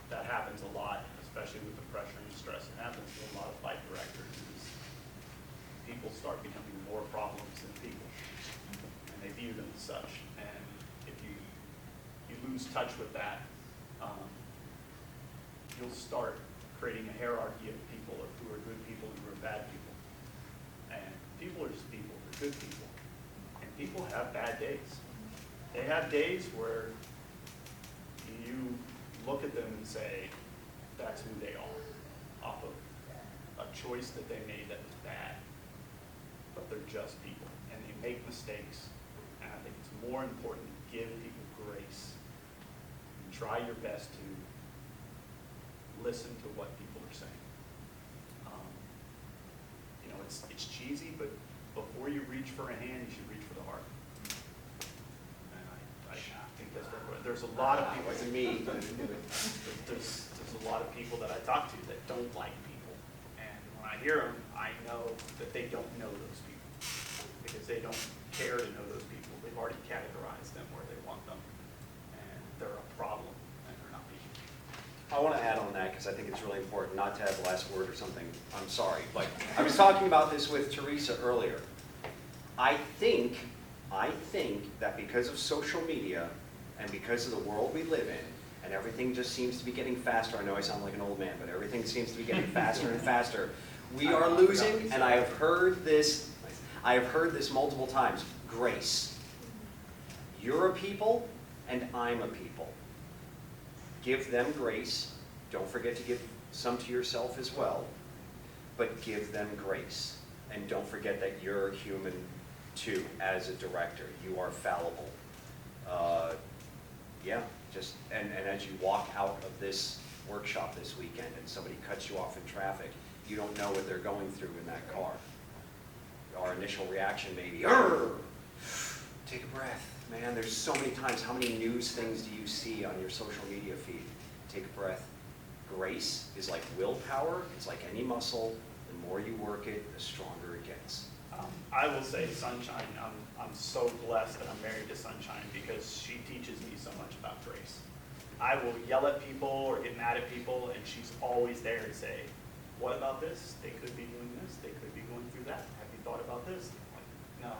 that happens a lot, especially with the pressure and stress. It happens to a lot of fight directors. Is people start becoming more problems than people, and they view them as such. And if you lose touch with that, you'll start creating a hierarchy of people, of who are good people and who are bad people. And people are just people, they're good people. And people have bad days. They have days where you look at them and say, that's who they are, off of a choice that they made that was bad. But they're just people, and they make mistakes. And I think it's more important to give people grace and try your best to listen to what people are saying. You know, it's cheesy, but before you reach for a hand, you should reach for the heart. And I think that's very important. There's a lot of people. Wasn't me. There's a lot of people that I talk to that don't like people, and when I hear them, I know that they don't know those people because they don't care to know those people. They've already categorized them where they want them, and they're a problem, and they're not people. I want to add on that because I think it's really important not to have the last word or something. I'm sorry, but I was talking about this with Teresa earlier. I think that because of social media and because of the world we live in, and everything just seems to be getting faster. I know I sound like an old man, but everything seems to be getting faster and faster. We are losing, and I have heard this multiple times, grace. You're a people, and I'm a people. Give them grace. Don't forget to give some to yourself as well, but give them grace. And don't forget that you're human too, as a director. You are fallible. And as you walk out of this workshop this weekend and somebody cuts you off in traffic, you don't know what they're going through in that car. Our initial reaction may be, "Arr!" Take a breath. Man, there's so many times, how many news things do you see on your social media feed? Take a breath. Grace is like willpower. It's like any muscle. The more you work it, the stronger it gets. I will say Sunshine, I'm so blessed that I'm married to Sunshine because she teaches me so much about grace. I will yell at people or get mad at people, and she's always there to say, what about this? They could be doing this. They could be going through that. Have you thought about this? I'm like, no.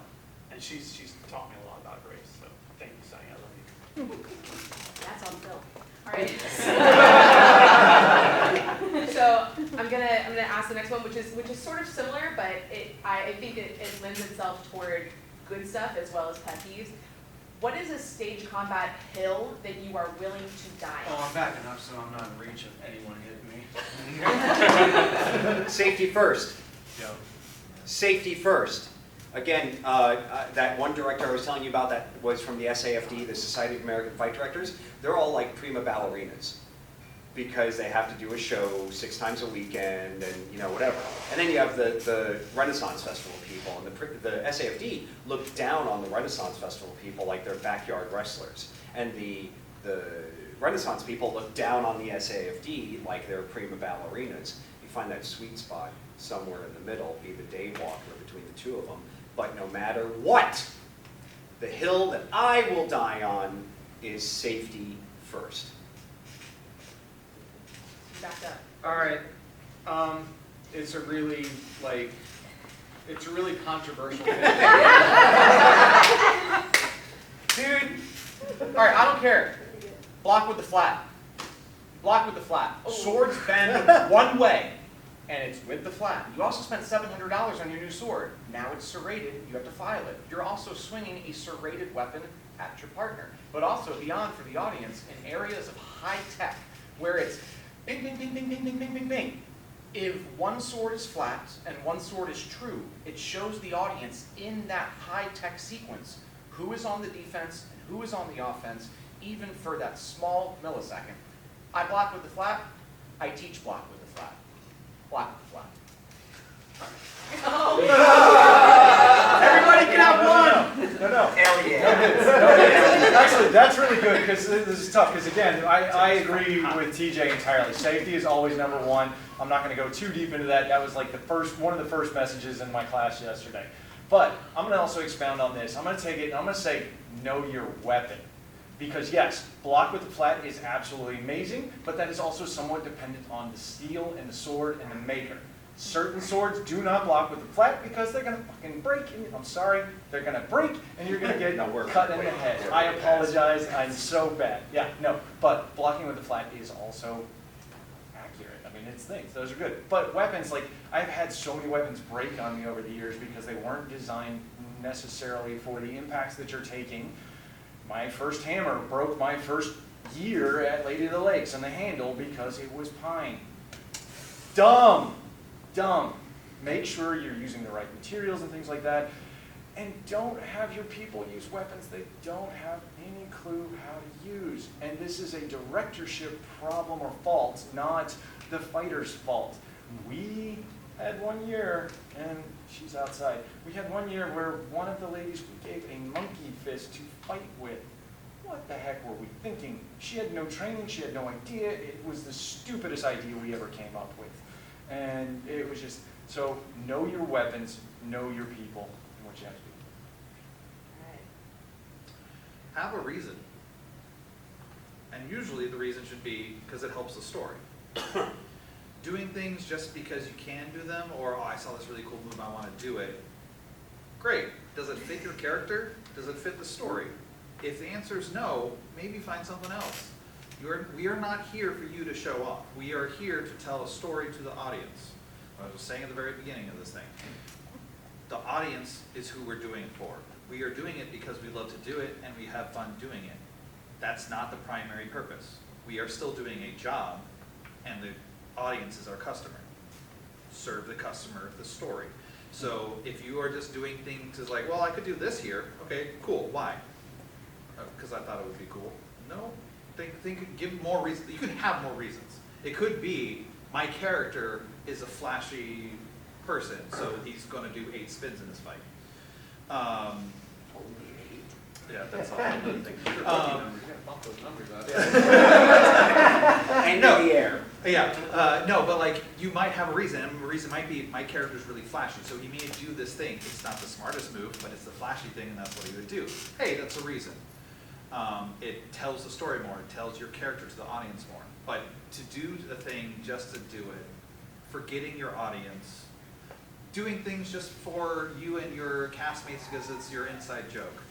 And she's taught me a lot about grace, so thank you, Sunny. I love you. That's on film. All right. So I'm gonna ask the next one, which is sort of similar, but I think it lends itself toward good stuff as well as pet peeves. What is a stage combat hill that you are willing to die on? Oh, I'm backing up so I'm not in reach of anyone hitting me. Safety first. Yep. Safety first. Again, that one director I was telling you about that was from the SAFD, the Society of American Fight Directors. They're all like prima ballerinas because they have to do a show 6 times a weekend and whatever. And then you have the Renaissance Festival people, and the SAFD look down on the Renaissance Festival people like they're backyard wrestlers. And the Renaissance people look down on the SAFD like they're prima ballerinas. You find that sweet spot somewhere in the middle, be the day walker between the two of them. But no matter what, the hill that I will die on is safety first. Back up. All right. It's a really controversial thing. Dude, all right, I don't care. Block with the flat. Block with the flat. Swords bend one way, and it's with the flat. You also spent $700 on your new sword. Now it's serrated. You have to file it. You're also swinging a serrated weapon at your partner. But also, beyond for the audience, in areas of high tech, where it's bing, bing, bing, bing, bing, bing, bing, bing, bing. If one sword is flat and one sword is true, it shows the audience in that high-tech sequence who is on the defense and who is on the offense, even for that small millisecond. I block with the flat. I teach block with the flat. Block with the flat. Oh, Everybody can have one! No. Hell yeah. Actually, that's really good, because this is tough, because again, I agree with TJ entirely. Safety is always number one. I'm not going to go too deep into that. That was like one of the first messages in my class yesterday. But I'm going to also expound on this. I'm going to take it and I'm going to say, know your weapon. Because yes, block with the flat is absolutely amazing, but that is also somewhat dependent on the steel and the sword and the maker. Certain swords do not block with the flat because they're going to fucking break. And I'm sorry, they're going to break and you're going to get cut in the head. I apologize, I'm so bad. Yeah, no, but blocking with the flat is also accurate. I mean, it's things, those are good. But weapons, like, I've had so many weapons break on me over the years because they weren't designed necessarily for the impacts that you're taking. My first hammer broke my first year at Lady of the Lakes on the handle because it was pine. Dumb. Make sure you're using the right materials and things like that. And don't have your people use weapons they don't have any clue how to use. And this is a directorship problem or fault, not the fighter's fault. We had 1 year, and she's outside. We had 1 year where one of the ladies we gave a monkey fist to fight with. What the heck were we thinking? She had no training, she had no idea. It was the stupidest idea we ever came up with. And it was just, so know your weapons, know your people, and what you have to do. Have a reason. And usually the reason should be because it helps the story. Doing things just because you can do them, or oh, I saw this really cool move, I want to do it. Great. Does it fit your character? Does it fit the story? If the answer is no, maybe find something else. We are not here for you to show off. We are here to tell a story to the audience. I was saying at the very beginning of this thing. The audience is who we're doing it for. We are doing it because we love to do it and we have fun doing it. That's not the primary purpose. We are still doing a job, and the audience is our customer. Serve the customer the story. So if you are just doing things as like, well, I could do this here. Okay, cool. Why? Because I thought it would be cool. No. Give more reasons. You can have more reasons. It could be my character is a flashy person, so he's going to do 8 spins in this fight. Yeah, that's all. Another thing. You're gonna bump those numbers up. And no, the air. Yeah, no, but like you might have a reason. And the reason might be my character's really flashy, so he may do this thing. It's not the smartest move, but it's the flashy thing, and that's what he would do. Hey, that's a reason. It tells the story more. It tells your character to the audience more. But to do the thing just to do it, forgetting your audience, doing things just for you and your castmates because it's your inside joke.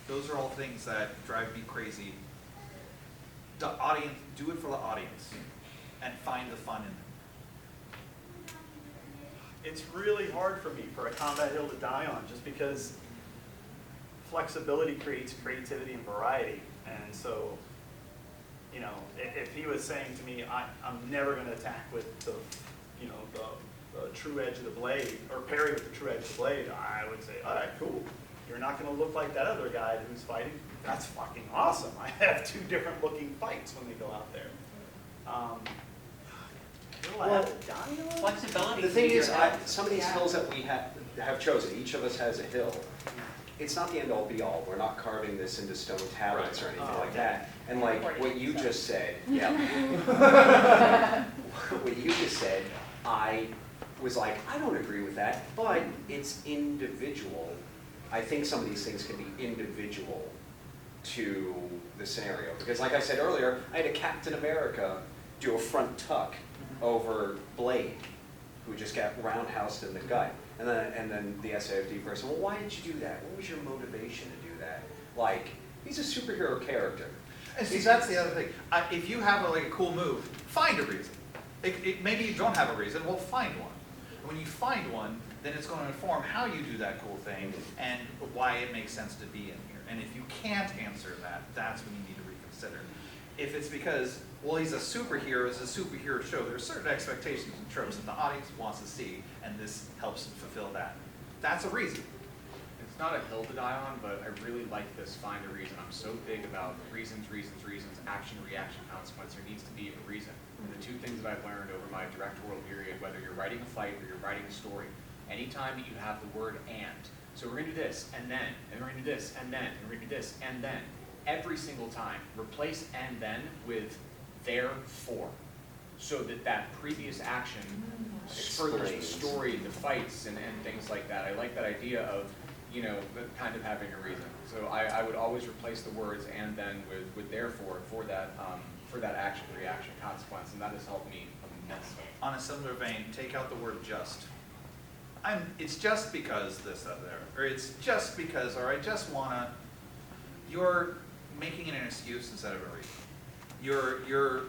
Those are all things that drive me crazy. The audience, do it for the audience, and find the fun in it. It's really hard for me for a combat hill to die on, just because flexibility creates creativity and variety. And so, you know, if he was saying to me, I'm never going to attack with the, you know, the true edge of the blade, or parry with the true edge of the blade, I would say, all right, cool. You're not going to look like that other guy who's fighting. That's fucking awesome. I have 2 different looking fights when we go out there. Well, Flexibility. the thing is, some of these hills that we have chosen, each of us has a hill. It's not the end all be all. We're not carving this into stone tablets or anything like that. And like what you just said, yeah. What you just said, I was like, I don't agree with that, but it's individual. I think some of these things can be individual to the scenario. Because like I said earlier, I had a Captain America do a front tuck over Blade, who just got roundhoused in the gut. And then the SAFD person, well, why did you do that? What was your motivation to do that? Like, he's a superhero character. And see, that's the other thing. If you have like a cool move, find a reason. Maybe you don't have a reason, well, find one. And when you find one, then it's going to inform how you do that cool thing and why it makes sense to be in here. And if you can't answer that, that's when you need to reconsider. If it's because, well, he's a superhero, it's a superhero show, there are certain expectations and tropes that the audience wants to see, and this helps fulfill that. That's a reason. It's not a hill to die on, but I really like this find a reason. I'm so big about reasons, action, reaction, consequence. There needs to be a reason. And the 2 things that I've learned over my directorial period, whether you're writing a fight or you're writing a story, anytime that you have the word and. So we're gonna do this, and then, and we're gonna do this, and then, and we're gonna do this, and then. Every single time, replace and then with therefore, so that that previous action furthers the story, the fights, and things like that. I like that idea of, you know, kind of having a reason. So I would always replace the words and then with therefore for that action, reaction, consequence, and that has helped me immensely. On a similar vein, take out the word just. It's just because this, that, there, or it's just because, or I just wanna. You're making it an excuse instead of a reason. You're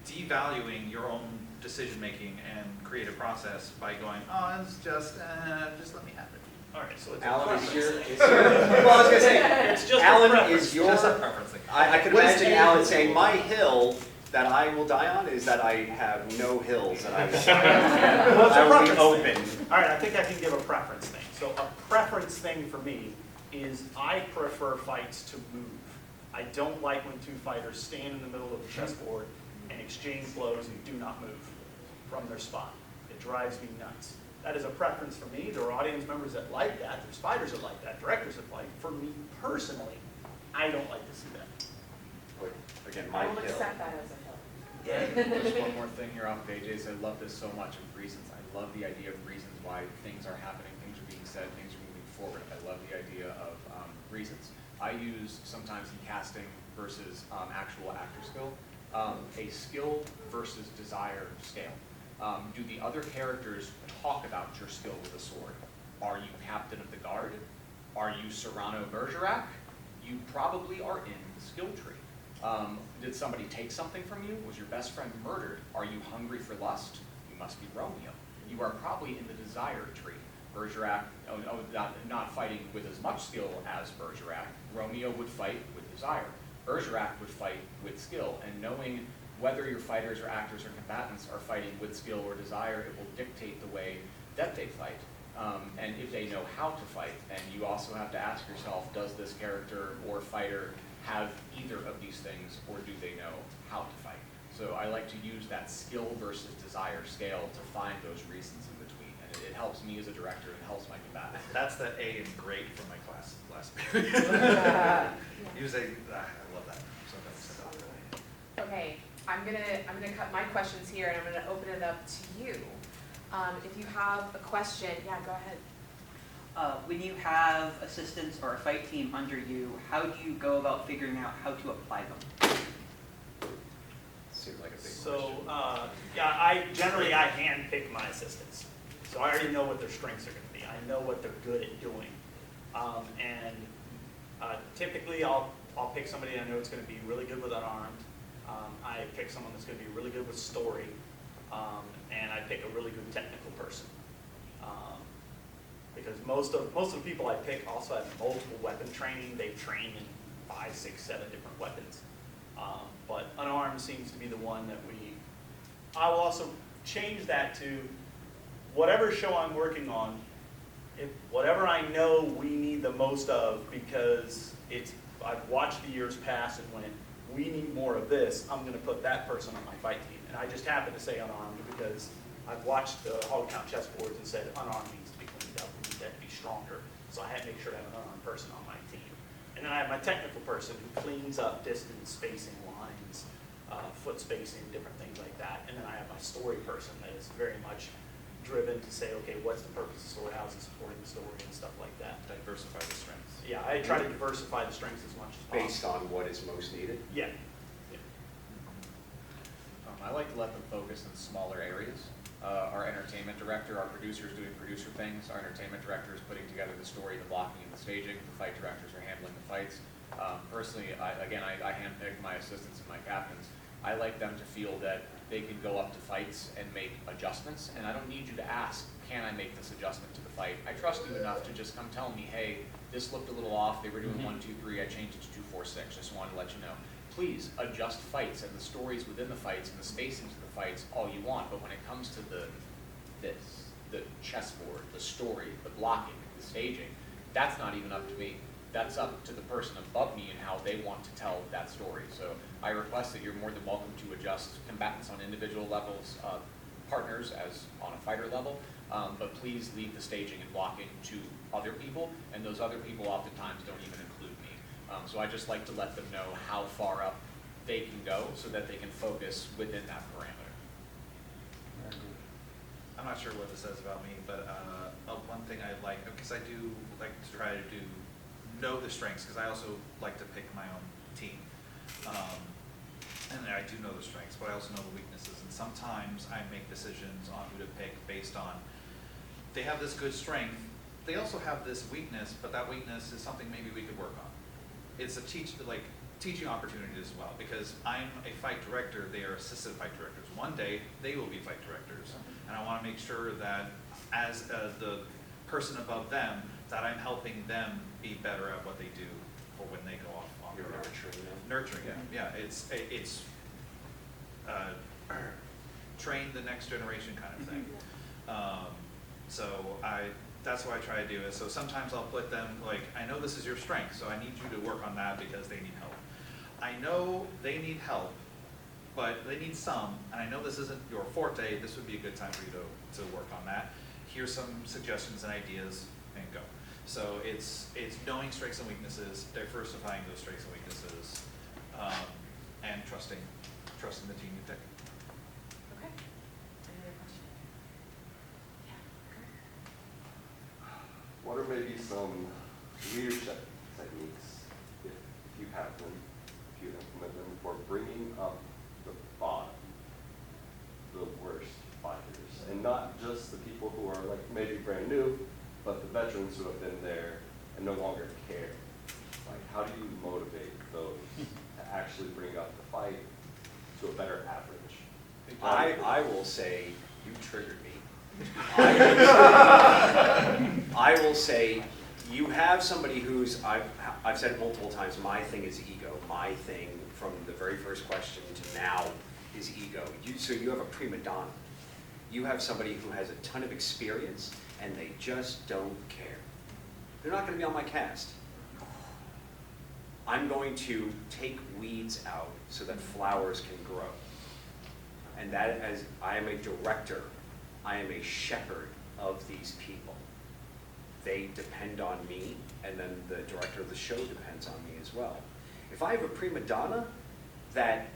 devaluing your own decision making and creative process by going, oh, it's just let me have it. All right, so it's Alan, a is preference. well, I was gonna say, It's just a Alan preference. is your. Just a preference thing. I could What is imagine the- Alan saying, my hill that I will die on is that I have no hills that I will die on. Well, it's a I will be preference thing. open. All right, I think I can give a preference thing. So a preference thing for me is I prefer fights to move. I don't like when two fighters stand in the middle of the chessboard and exchange blows and do not move from their spot. It drives me nuts. That is a preference for me. There are audience members that like that. There's fighters that like that. Directors that like. For me personally, I don't like to see that. But again, my I will hill. accept that as a hill. Just one more thing here off of AJ's. I love this so much of reasons. I love the idea of reasons why things are happening, things are being said, things are moving forward. I love the idea of reasons. I use sometimes in casting versus actual actor skill, a skill versus desire scale. Do the other characters talk about your skill with a sword? Are you captain of the guard? Are you Serrano Bergerac? You probably are in the skill tree. Did somebody take something from you? Was your best friend murdered? Are you hungry for lust? You must be Romeo. You are probably in the desire tree. Bergerac, not fighting with as much skill as Bergerac. Romeo would fight with desire. Bergerac would fight with skill, and knowing whether your fighters or actors or combatants are fighting with skill or desire, it will dictate the way that they fight. And if they know how to fight, and you also have to ask yourself, does this character or fighter have either of these things, or do they know how to fight? So I like to use that skill versus desire scale to find those reasons in between, and it helps me as a director, and it helps my combatants. That's the A in great from my class last period. He was I love that. So that's Okay, I'm gonna cut my questions here and I'm gonna open it up to you. If you have a question, yeah, go ahead. When you have assistants or a fight team under you, how do you go about figuring out how to apply them? Seems like a big So, question. yeah, I handpick my assistants. So I already know what their strengths are going to be. I know what they're good at doing. Typically, I'll pick somebody I know is going to be really good with unarmed. I pick someone that's going to be really good with story. And I pick a really good technical person. Because most of the people I pick also have multiple weapon training. They've trained in 5, 6, 7 different weapons. But unarmed seems to be the one that I will also change that to whatever show I'm working on, whatever I know we need the most of, because I've watched the years pass and went, we need more of this, I'm going to put that person on my fight team. And I just happen to say unarmed because I've watched the hog count chessboards and said unarmed needs to be cleaned up, we need that to be stronger. So I had to make sure I have an unarmed person on my team. And then I have my technical person who cleans up distance, spacing, lines, foot spacing, different things like that. And then I have my story person that is very much driven to say, okay, what's the purpose of the story, how is it supporting the story, and stuff like that. diversify the strengths. Yeah, I try to diversify the strengths as much as possible. Based on what is most needed? Yeah. I like to let them focus in smaller areas. Our entertainment director, our producer is doing producer things. Our entertainment director is putting together the story, the blocking, and the staging. The fight directors are handling the fights. Personally, I handpick my assistants and my captains. I like them to feel that they can go up to fights and make adjustments, and I don't need you to ask, can I make this adjustment to the fight? I trust you enough to just come tell me, hey, this looked a little off, they were doing 1, 2, 3, I changed it to 2, 4, 6, just wanted to let you know. Please adjust fights and the stories within the fights and the spacings of the fights all you want, but when it comes to the chessboard, the story, the blocking, the staging, that's not even up to me. That's up to the person above me and how they want to tell that story. So I request that you're more than welcome to adjust combatants on individual levels, partners as on a fighter level. but please leave the staging and blocking to other people, and those other people oftentimes don't even include me. So I just like to let them know how far up they can go so that they can focus within that parameter. I'm not sure what this says about me, but one thing I like, because I do like to try to know the strengths, because I also like to pick my own team. And I do know the strengths, but I also know the weaknesses. And sometimes I make decisions on who to pick based on, they have this good strength, they also have this weakness, but that weakness is something maybe we could work on. It's a teaching opportunity as well, because I'm a fight director, they are assistant fight directors. One day, they will be fight directors. And I want to make sure that as the person above them, that I'm helping them be better at what they do for when they go off on You're the road. nurturing them. Nurturing, yeah. It's train the next generation kind of thing. So that's what I try to do. Is so sometimes I'll put them, like, I know this is your strength, so I need you to work on that because they need help. I know they need help, but they need some, and I know this isn't your forte, this would be a good time for you to work on that. Here's some suggestions and ideas, and go. So it's knowing strengths and weaknesses, diversifying those strengths and weaknesses, and trusting the team you pick. Okay. Any other questions? What are maybe some leadership techniques, if you have them, if you implement them, for bringing up the bottom, the worst fighters, and not just the people who are like maybe brand new, but the veterans who have been there and no longer care? Like, how do you motivate those to actually bring up the fight to a better average? I will say, you triggered me. I will say, you have somebody who's, I've said it multiple times, my thing is ego. My thing from the very first question to now is ego. So you have a prima donna. You have somebody who has a ton of experience and they just don't care. They're not going to be on my cast. I'm going to take weeds out so that flowers can grow. And that, as I am a director, I am a shepherd of these people. They depend on me, and then the director of the show depends on me as well. If I have a prima donna, that's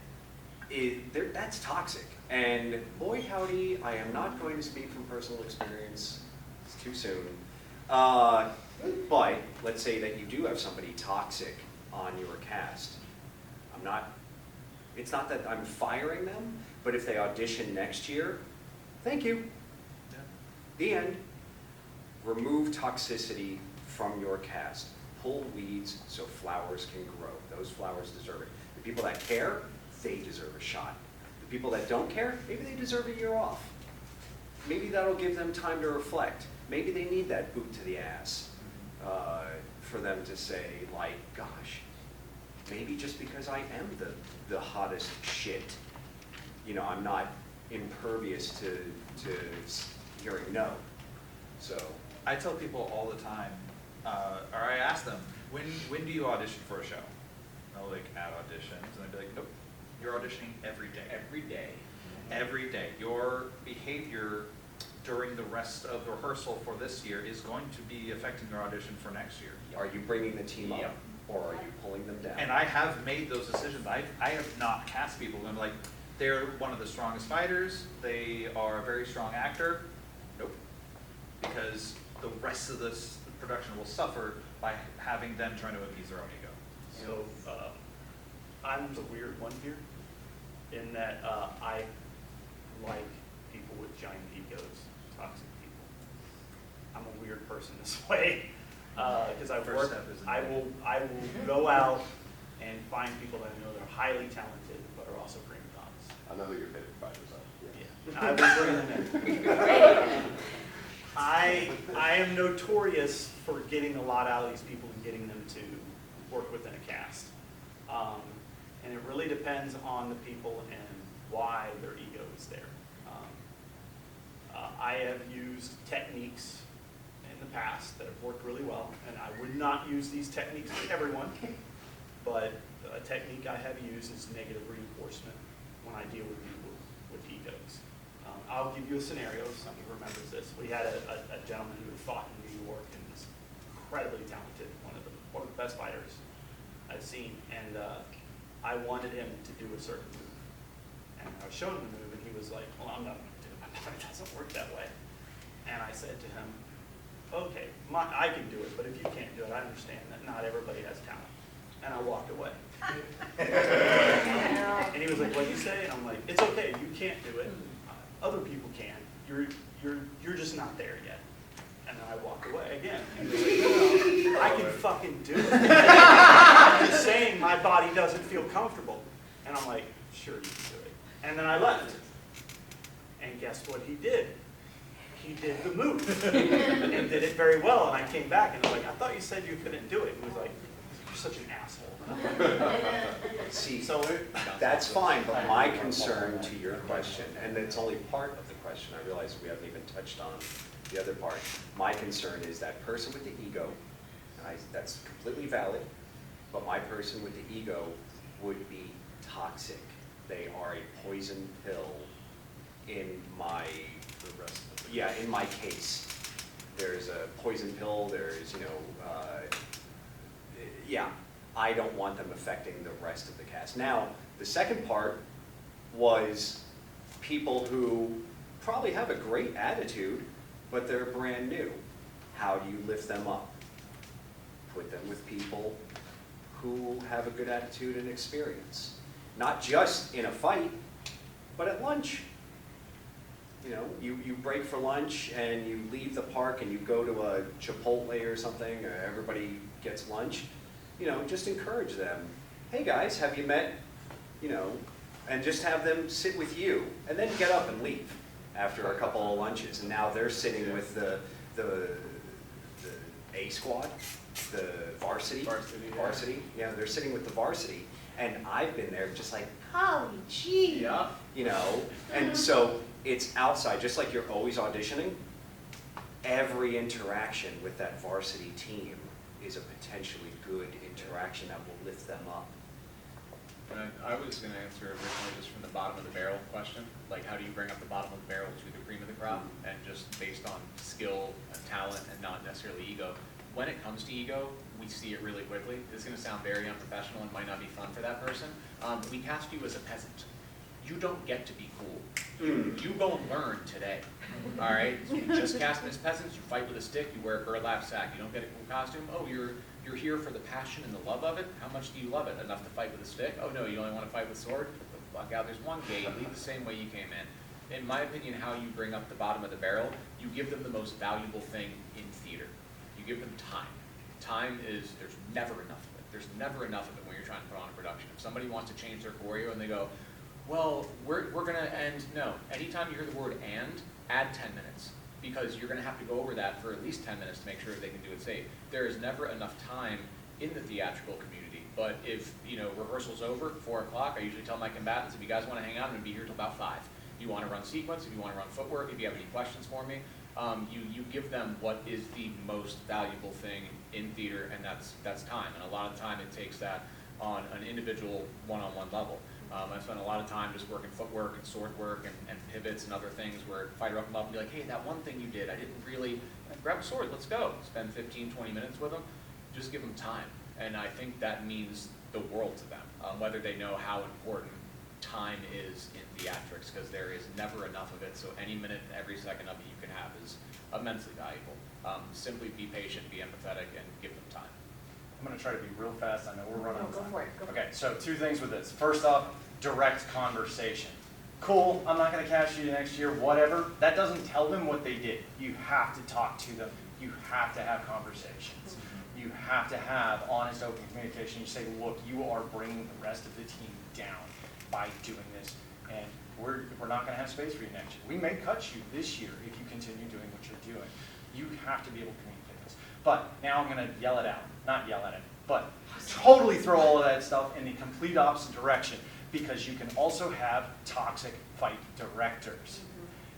toxic. And boy howdy, I am not going to speak from personal experience. It's too soon. But let's say that you do have somebody toxic on your cast. It's not that I'm firing them, but if they audition next year, thank you. Yeah. The end. Remove toxicity from your cast. Pull weeds so flowers can grow. Those flowers deserve it. The people that care, they deserve a shot. The people that don't care, maybe they deserve a year off. Maybe that'll give them time to reflect. Maybe they need that boot to the ass for them to say, like, gosh, maybe just because I am the hottest shit, I'm not impervious to hearing no. So I tell people all the time, or I ask them, when do you audition for a show? They'll like at auditions, and I'd be like, nope, you're auditioning every day. Every day. Every day. Your behavior during the rest of the rehearsal for this year is going to be affecting your audition for next year. are you bringing the team up, Yep. or are you pulling them down? And I have made those decisions. I have not cast people, and I'm like, they're one of the strongest fighters, they are a very strong actor. Nope. Because the rest of this production will suffer by having them trying to appease their own ego. So I'm the weird one here in that I like people with giant egos, toxic people. I'm a weird person this way because I First work. step is I will go out and find people that I know that are highly talented but are also prima donnas. I know that your favorite fighters are. Yeah, I will bring them in. I am notorious for getting a lot out of these people and getting them to work within a cast. And it really depends on the people and why their ego is there. I have used techniques in the past that have worked really well, and I would not use these techniques with everyone, but a technique I have used is negative reinforcement when I deal with people with egos. I'll give you a scenario, if somebody remembers this. We had a gentleman who fought in New York and was incredibly talented, one of the best fighters I've seen. And I wanted him to do a certain move. And I was showing him the move, and he was like, well, I'm not going to do it. My body doesn't work that way. And I said to him, okay, I can do it, but if you can't do it, I understand that not everybody has talent. And I walked away. And he was like, what'd you say? And I'm like, it's okay, you can't do it. Other people can. You're just not there yet. And then I walked away again. And he was like, no, I can fucking do it. I'm just saying my body doesn't feel comfortable. And I'm like, sure you can do it. And then I left. And guess what he did? He did the move and did it very well. And I came back and I was like, I thought you said you couldn't do it. And he was like, you're such an asshole. See, so that's fine, but my concern to your question, and it's only part of the question, I realize we haven't even touched on the other part. My concern is that person with the ego, and that's completely valid, but my person with the ego would be toxic. They are a poison pill in my in my case. There's a poison pill, there's, I don't want them affecting the rest of the cast. Now, the second part was people who probably have a great attitude, but they're brand new. How do you lift them up? Put them with people who have a good attitude and experience. Not just in a fight, but at lunch. You break for lunch and you leave the park and you go to a Chipotle or something, everybody gets lunch. Just encourage them. Hey guys, have you met, and just have them sit with you and then get up and leave after a couple of lunches. And now they're sitting with the A squad, the varsity. Yeah, they're sitting with the varsity. And I've been there just like, holy gee, and so it's outside, just like you're always auditioning. Every interaction with that varsity team is a potentially good interaction that will lift them up. And I was going to answer originally just from the bottom of the barrel question, like how do you bring up the bottom of the barrel to the cream of the crop, and just based on skill and talent and not necessarily ego. When it comes to ego, we see it really quickly. This is going to sound very unprofessional and might not be fun for that person. We cast you as a peasant. You don't get to be cool. You go and learn today. All right? So you just cast them as peasants. You fight with a stick. You wear a burlap sack. You don't get a cool costume. Oh, you're here for the passion and the love of it. How much do you love it? Enough to fight with a stick? Oh no, you only want to fight with sword? Get the fuck out. There's one gate. Leave the same way you came in. In my opinion, how you bring up the bottom of the barrel, you give them the most valuable thing in theater. You give them time. Time is, there's never enough of it. There's never enough of it when you're trying to put on a production. If somebody wants to change their choreo and they go, well, we're going to end, no. Anytime you hear the word and, add 10 minutes. Because you're going to have to go over that for at least 10 minutes to make sure they can do it safe. There is never enough time in the theatrical community. But if, rehearsal's over, 4 o'clock, I usually tell my combatants, if you guys want to hang out, I'm going to be here till about 5. If you want to run sequence, if you want to run footwork, if you have any questions for me, you give them what is the most valuable thing in theater, and that's time. And a lot of the time it takes that on an individual one-on-one level. I spent a lot of time just working footwork and sword work and pivots and other things where fighter up and up and be like, hey, that one thing you did, I didn't really, grab a sword, let's go. Spend 15, 20 minutes with them, just give them time. And I think that means the world to them, whether they know how important time is in theatrics, because there is never enough of it, so any minute and every second of it you can have is immensely valuable. Simply be patient, be empathetic, and give them time. I'm going to try to be real fast. I know we're running out of time. Go for it. Okay, so 2 things with this. First off, direct conversation. Cool, I'm not going to cast you next year, whatever. That doesn't tell them what they did. You have to talk to them. You have to have conversations. You have to have honest, open communication. You say, look, you are bringing the rest of the team down by doing this, and we're not going to have space for you next year. We may cut you this year if you continue doing what you're doing. You have to be able to communicate this. But now I'm going to yell it out. Not yell at it, but totally throw all of that stuff in the complete opposite direction, because you can also have toxic fight directors.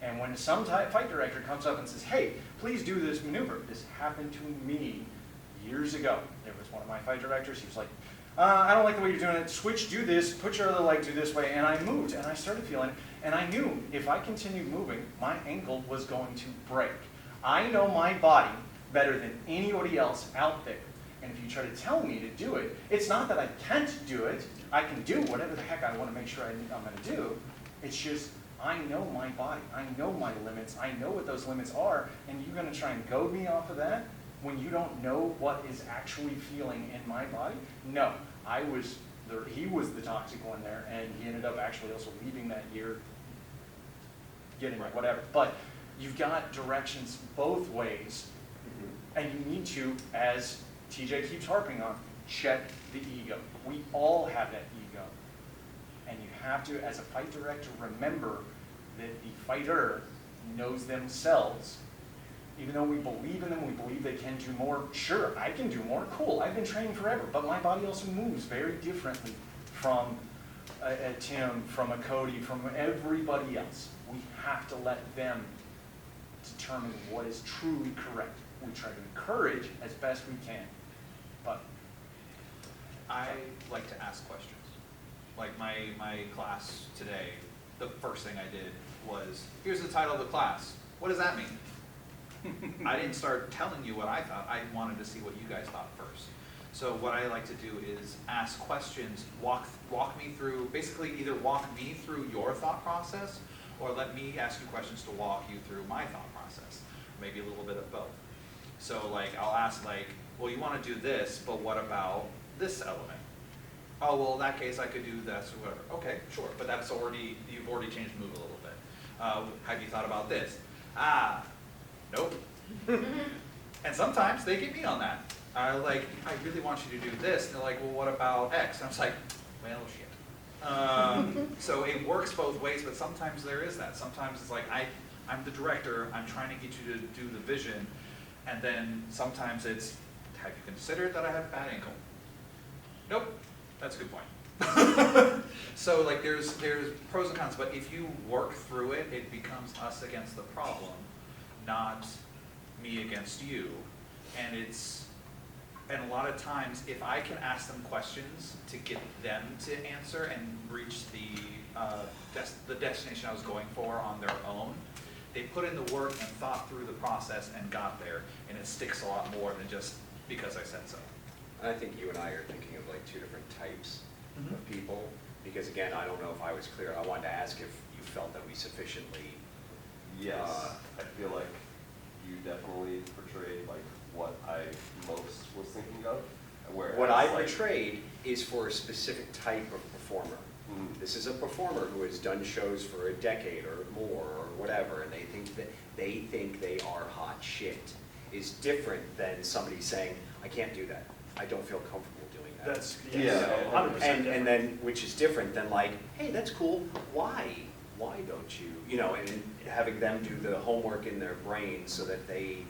And when some fight director comes up and says, hey, please do this maneuver. This happened to me years ago. There was one of my fight directors. He was like, I don't like the way you're doing it, switch, do this, put your other leg to this way, and I moved, and I started feeling it, and I knew if I continued moving, my ankle was going to break. I know my body better than anybody else out there, and if you try to tell me to do it, it's not that I can't do it, I can do whatever the heck I want to make sure I'm going to do, it's just, I know my body, I know my limits, I know what those limits are, and you're going to try and goad me off of that when you don't know what is actually feeling in my body? No, he was the toxic one there, and he ended up actually also leaving that year, getting whatever. But you've got directions both ways, and you need to, as TJ keeps harping on, check the ego. We all have that ego. And you have to, as a fight director, remember that the fighter knows themselves. Even though we believe in them, we believe they can do more. Sure, I can do more. Cool, I've been training forever. But my body also moves very differently from a Tim, from a Cody, from everybody else. We have to let them determine what is truly correct. We try to encourage as best we can. But I like to ask questions. Like my class today, the first thing I did was, here's the title of the class. What does that mean? I didn't start telling you what I thought. I wanted to see what you guys thought first. So what I like to do is ask questions, walk me through, basically either walk me through your thought process, or let me ask you questions to walk you through my thought process. Maybe a little bit of both. So like, I'll ask like, well, you want to do this, but what about this element? Oh, well, in that case, I could do this or whatever. Okay, sure, but that's you've already changed the move a little bit. Have you thought about this? Nope. And sometimes they get me on that. I really want you to do this. And they're like, well, what about X? And I was like, well, shit. So it works both ways, but sometimes there is that. Sometimes it's like, I'm the director, I'm trying to get you to do the vision. And then sometimes it's, have you considered that I have a bad ankle? Nope, that's a good point. So like there's pros and cons, but if you work through it, it becomes us against the problem, not me against you. And a lot of times, if I can ask them questions to get them to answer and reach the destination I was going for on their own, they put in the work and thought through the process and got there, and it sticks a lot more than just because I said so. I think you and I are thinking of like two different types of people, because again, I don't know if I was clear. I wanted to ask if you felt that we sufficiently. Yes, I feel like you definitely portrayed like what I most was thinking of. What I portrayed is for a specific type of performer. This is a performer who has done shows for a decade or more or whatever, and they think they are hot shit. Is different than somebody saying, I can't do that. I don't feel comfortable doing that. That's, yes, Yeah. 100% different. And then, which is different than like, hey, that's cool. Why don't you? You know, and having them do the homework in their brain so that they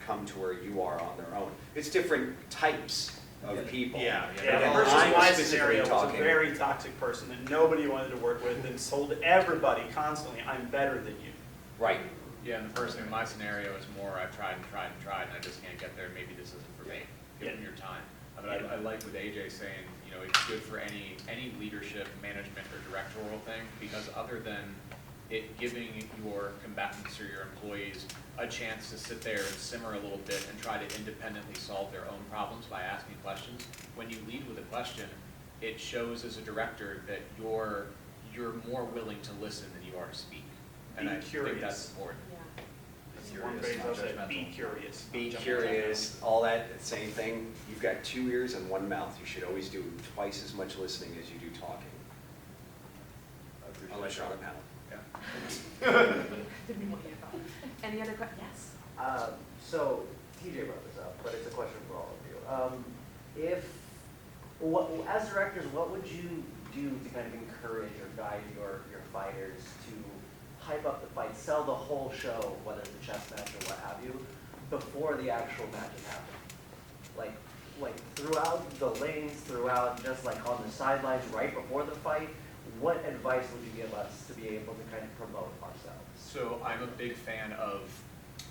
come to where you are on their own. It's different types of people. Yeah. Yeah, And versus I'm my specifically scenario was a talking- very toxic person that nobody wanted to work with and told everybody constantly, I'm better than you. Right. Yeah, and the person in my scenario is more, I've tried and tried and tried, and I just can't get there, maybe this isn't for me, give them your time. But I like what AJ saying, you know, it's good for any leadership, management, or directorial thing, because other than it giving your combatants or your employees a chance to sit there and simmer a little bit and try to independently solve their own problems by asking questions, when you lead with a question, it shows as a director that you're more willing to listen than you are to speak. And I think that's important. One phrase I said, be curious. Be curious, all that, same thing. You've got 2 ears and 1 mouth. You should always do twice as much listening as you do talking. Unless you're on a panel. Didn't want you to go. Any other questions? Yes. So TJ brought this up, but it's a question for all of you. As directors, what would you do to kind of encourage or guide your fighters to hype up the fight, sell the whole show, whether it's a chess match or what have you, before the actual match is happening? Like throughout the lanes, throughout just like on the sidelines right before the fight, what advice would you give us to be able to kind of promote ourselves? So I'm a big fan of,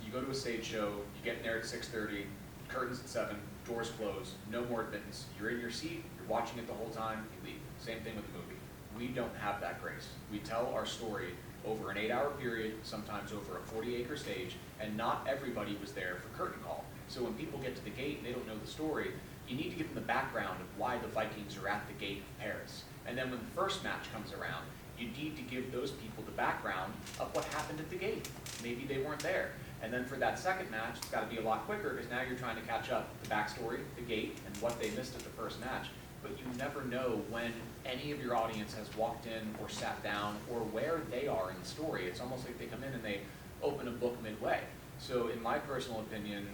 you go to a stage show, you get in there at 6:30, curtains at 7, doors close, no more admittance. You're in your seat, you're You're watching it the whole time, you leave. Same thing with the movie. We don't have that grace. We tell our story over an 8-hour period, sometimes over a 40-acre stage, and not everybody was there for curtain call. So when people get to the gate and they don't know the story, you need to give them the background of why the Vikings are at the gate of Paris. And then when the first match comes around, you need to give those people the background of what happened at the gate. Maybe they weren't there. And then for that second match, it's got to be a lot quicker because now you're trying to catch up the backstory, the gate, and what they missed at the first match. But you never know when any of your audience has walked in or sat down or where they are in the story. It's almost like they come in and they open a book midway. So in my personal opinion,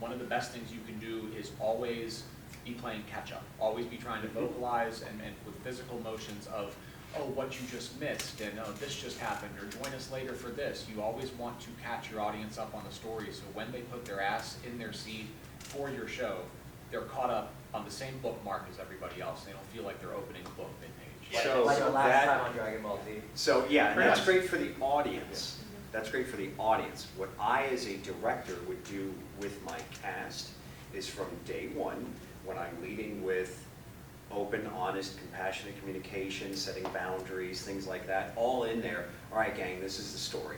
one of the best things you can do is always be playing catch up. Always be trying to vocalize and with physical motions of, oh, what you just missed, and oh, this just happened, or join us later for this. You always want to catch your audience up on the story, so when they put their ass in their seat for your show, they're caught up on the same bookmark as everybody else. They don't feel like they're opening a book mid-page. So like the last that- time on Dragon Ball Z. So, yeah, and Pretty that's much. great for the audience. That's great for the audience. What I, as a director, would do with my cast is from day one, when I'm leading with open, honest, compassionate communication, setting boundaries, things like that, all in there. All right, gang, this is the story.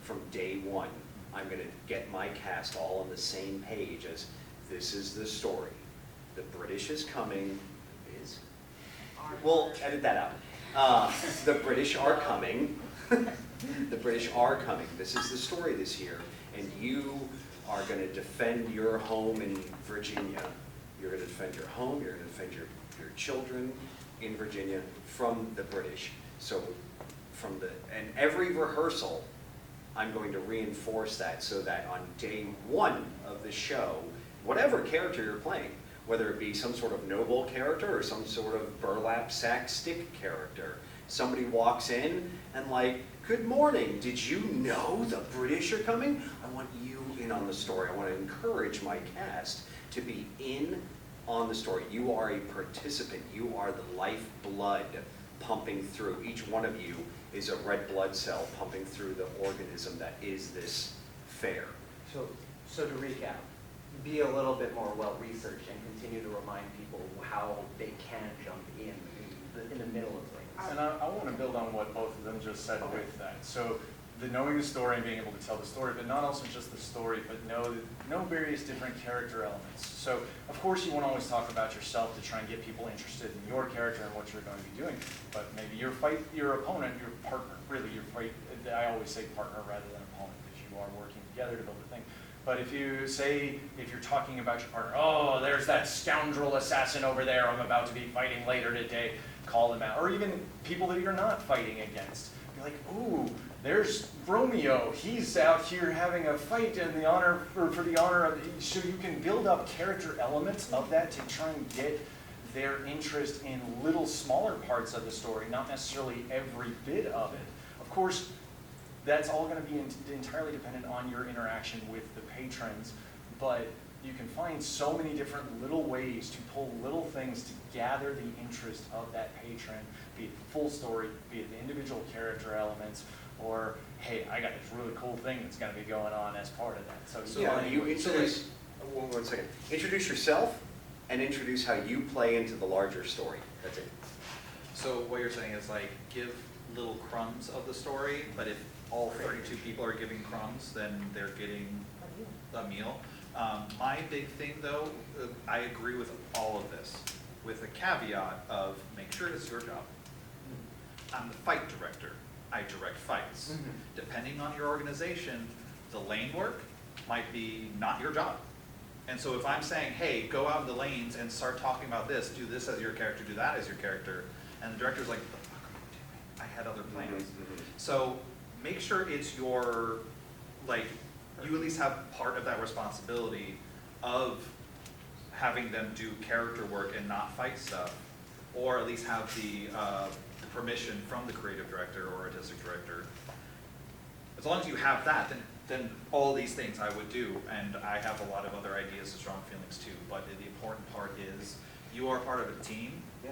From day one, I'm going to get my cast all on the same page as this is the story. The British is coming. Is? We'll edit that out. The British are coming. The British are coming. This is the story this year. And you are going to defend your home in Virginia. You're going to defend your home. You're going to defend your children in Virginia from the British. So and every rehearsal, I'm going to reinforce that so that on day one of the show, whatever character you're playing, whether it be some sort of noble character or some sort of burlap sack stick character, somebody walks in and like, good morning, did you know the British are coming? I want you in on the story. I want to encourage my cast to be in on the story. You are a participant. You are the lifeblood pumping through. Each one of you is a red blood cell pumping through the organism that is this fair. So to recap, be a little bit more well-researched and continue to remind people how they can jump in the middle of things. And I want to build on what both of them just said with that. So the knowing the story and being able to tell the story, but not also just the story, but know various different character elements. So of course you want to always talk about yourself to try and get people interested in your character and what you're going to be doing. But maybe your opponent, your partner, really your fight, I always say partner rather than opponent because you are working together to build a thing. But if you're talking about your partner, oh, there's that scoundrel assassin over there I'm about to be fighting later today, call them out. Or even people that you're not fighting against. You're like, ooh, there's Romeo. He's out here having a fight in the honor for the honor of. So you can build up character elements of that to try and get their interest in little smaller parts of the story, not necessarily every bit of it. Of course, that's all going to be entirely dependent on your interaction with the patrons, but you can find so many different little ways to pull little things to gather the interest of that patron, be it the full story, be it the individual character elements, or, hey, I got this really cool thing that's going to be going on as part of that. So Yeah, you introduce, one second. Introduce yourself and introduce how you play into the larger story. That's it. So what you're saying is like, give little crumbs of the story, but if all 32 people are giving crumbs, then they're getting a meal. My big thing though, I agree with all of this, with the caveat of make sure it's your job. I'm the fight director. I direct fights. Mm-hmm. Depending on your organization, the lane work might be not your job. And so if I'm saying, hey, go out in the lanes and start talking about this, do this as your character, do that as your character, and the director's like, what the fuck am I doing? I had other plans. Mm-hmm. So make sure it's your, like, you at least have part of that responsibility of having them do character work and not fight stuff, or at least have the permission from the creative director or artistic director. As long as you have that, then all these things I would do, and I have a lot of other ideas and strong feelings too, but the important part is you are part of a team, Yeah.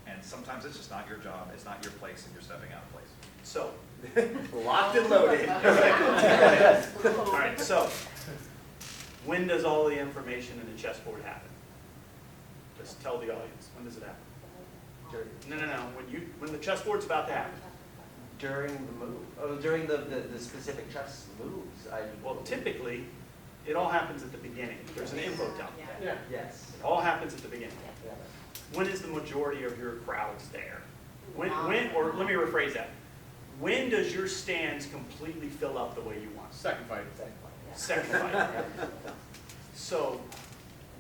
and sometimes it's just not your job, it's not your place, and you're stepping out of place. So, Locked and loaded. all right, so when does all the information in the chessboard happen? Just tell the audience, when does it happen? No, when the chessboard's about to happen. During the move, during the specific chess moves, Well, typically, it all happens at the beginning. There's an info dump. Yeah. Yes. It all happens at the beginning. Yeah. When is the majority of your crowds there? Or let me rephrase that. When does your stands completely fill up the way you want? Second fight. Second fight. So,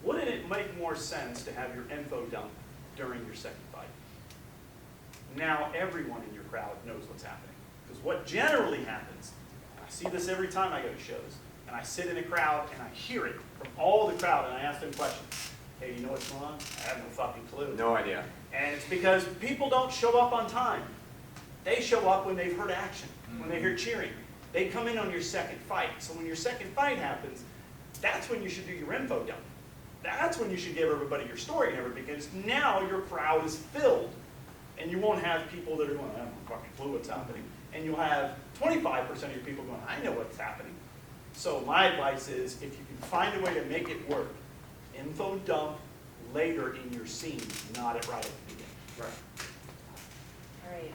wouldn't it make more sense to have your info dump during your second fight? Now everyone in your crowd knows what's happening. Because what generally happens, I see this every time I go to shows, and I sit in a crowd and I hear it from all the crowd and I ask them questions. Hey, you know what's going on? I have no fucking clue. No idea. And it's because people don't show up on time. They show up when they've heard action, when they hear cheering. They come in on your second fight. So when your second fight happens, that's when you should do your info dump. That's when you should give everybody your story and everything, because now your crowd is filled. And you won't have people that are going, I have no fucking clue what's happening. And you'll have 25% of your people going, I know what's happening. So my advice is, if you can find a way to make it work, info dump later in your scene, not right at the beginning. Right. All right.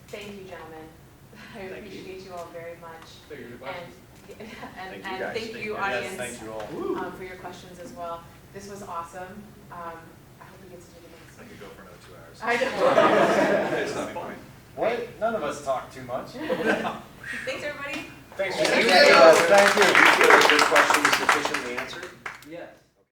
Thank you, gentlemen. I Thank you. appreciate you all very much. Thank you for the And, questions. and thank you, Yes, audience, thank you all. for your questions as well. This was awesome. I hope we get to do it again. I could go for another 2 hours. I know. It's not fun. What? None of us talk too much. Thanks, everybody. Thanks. Thank you. Good questions.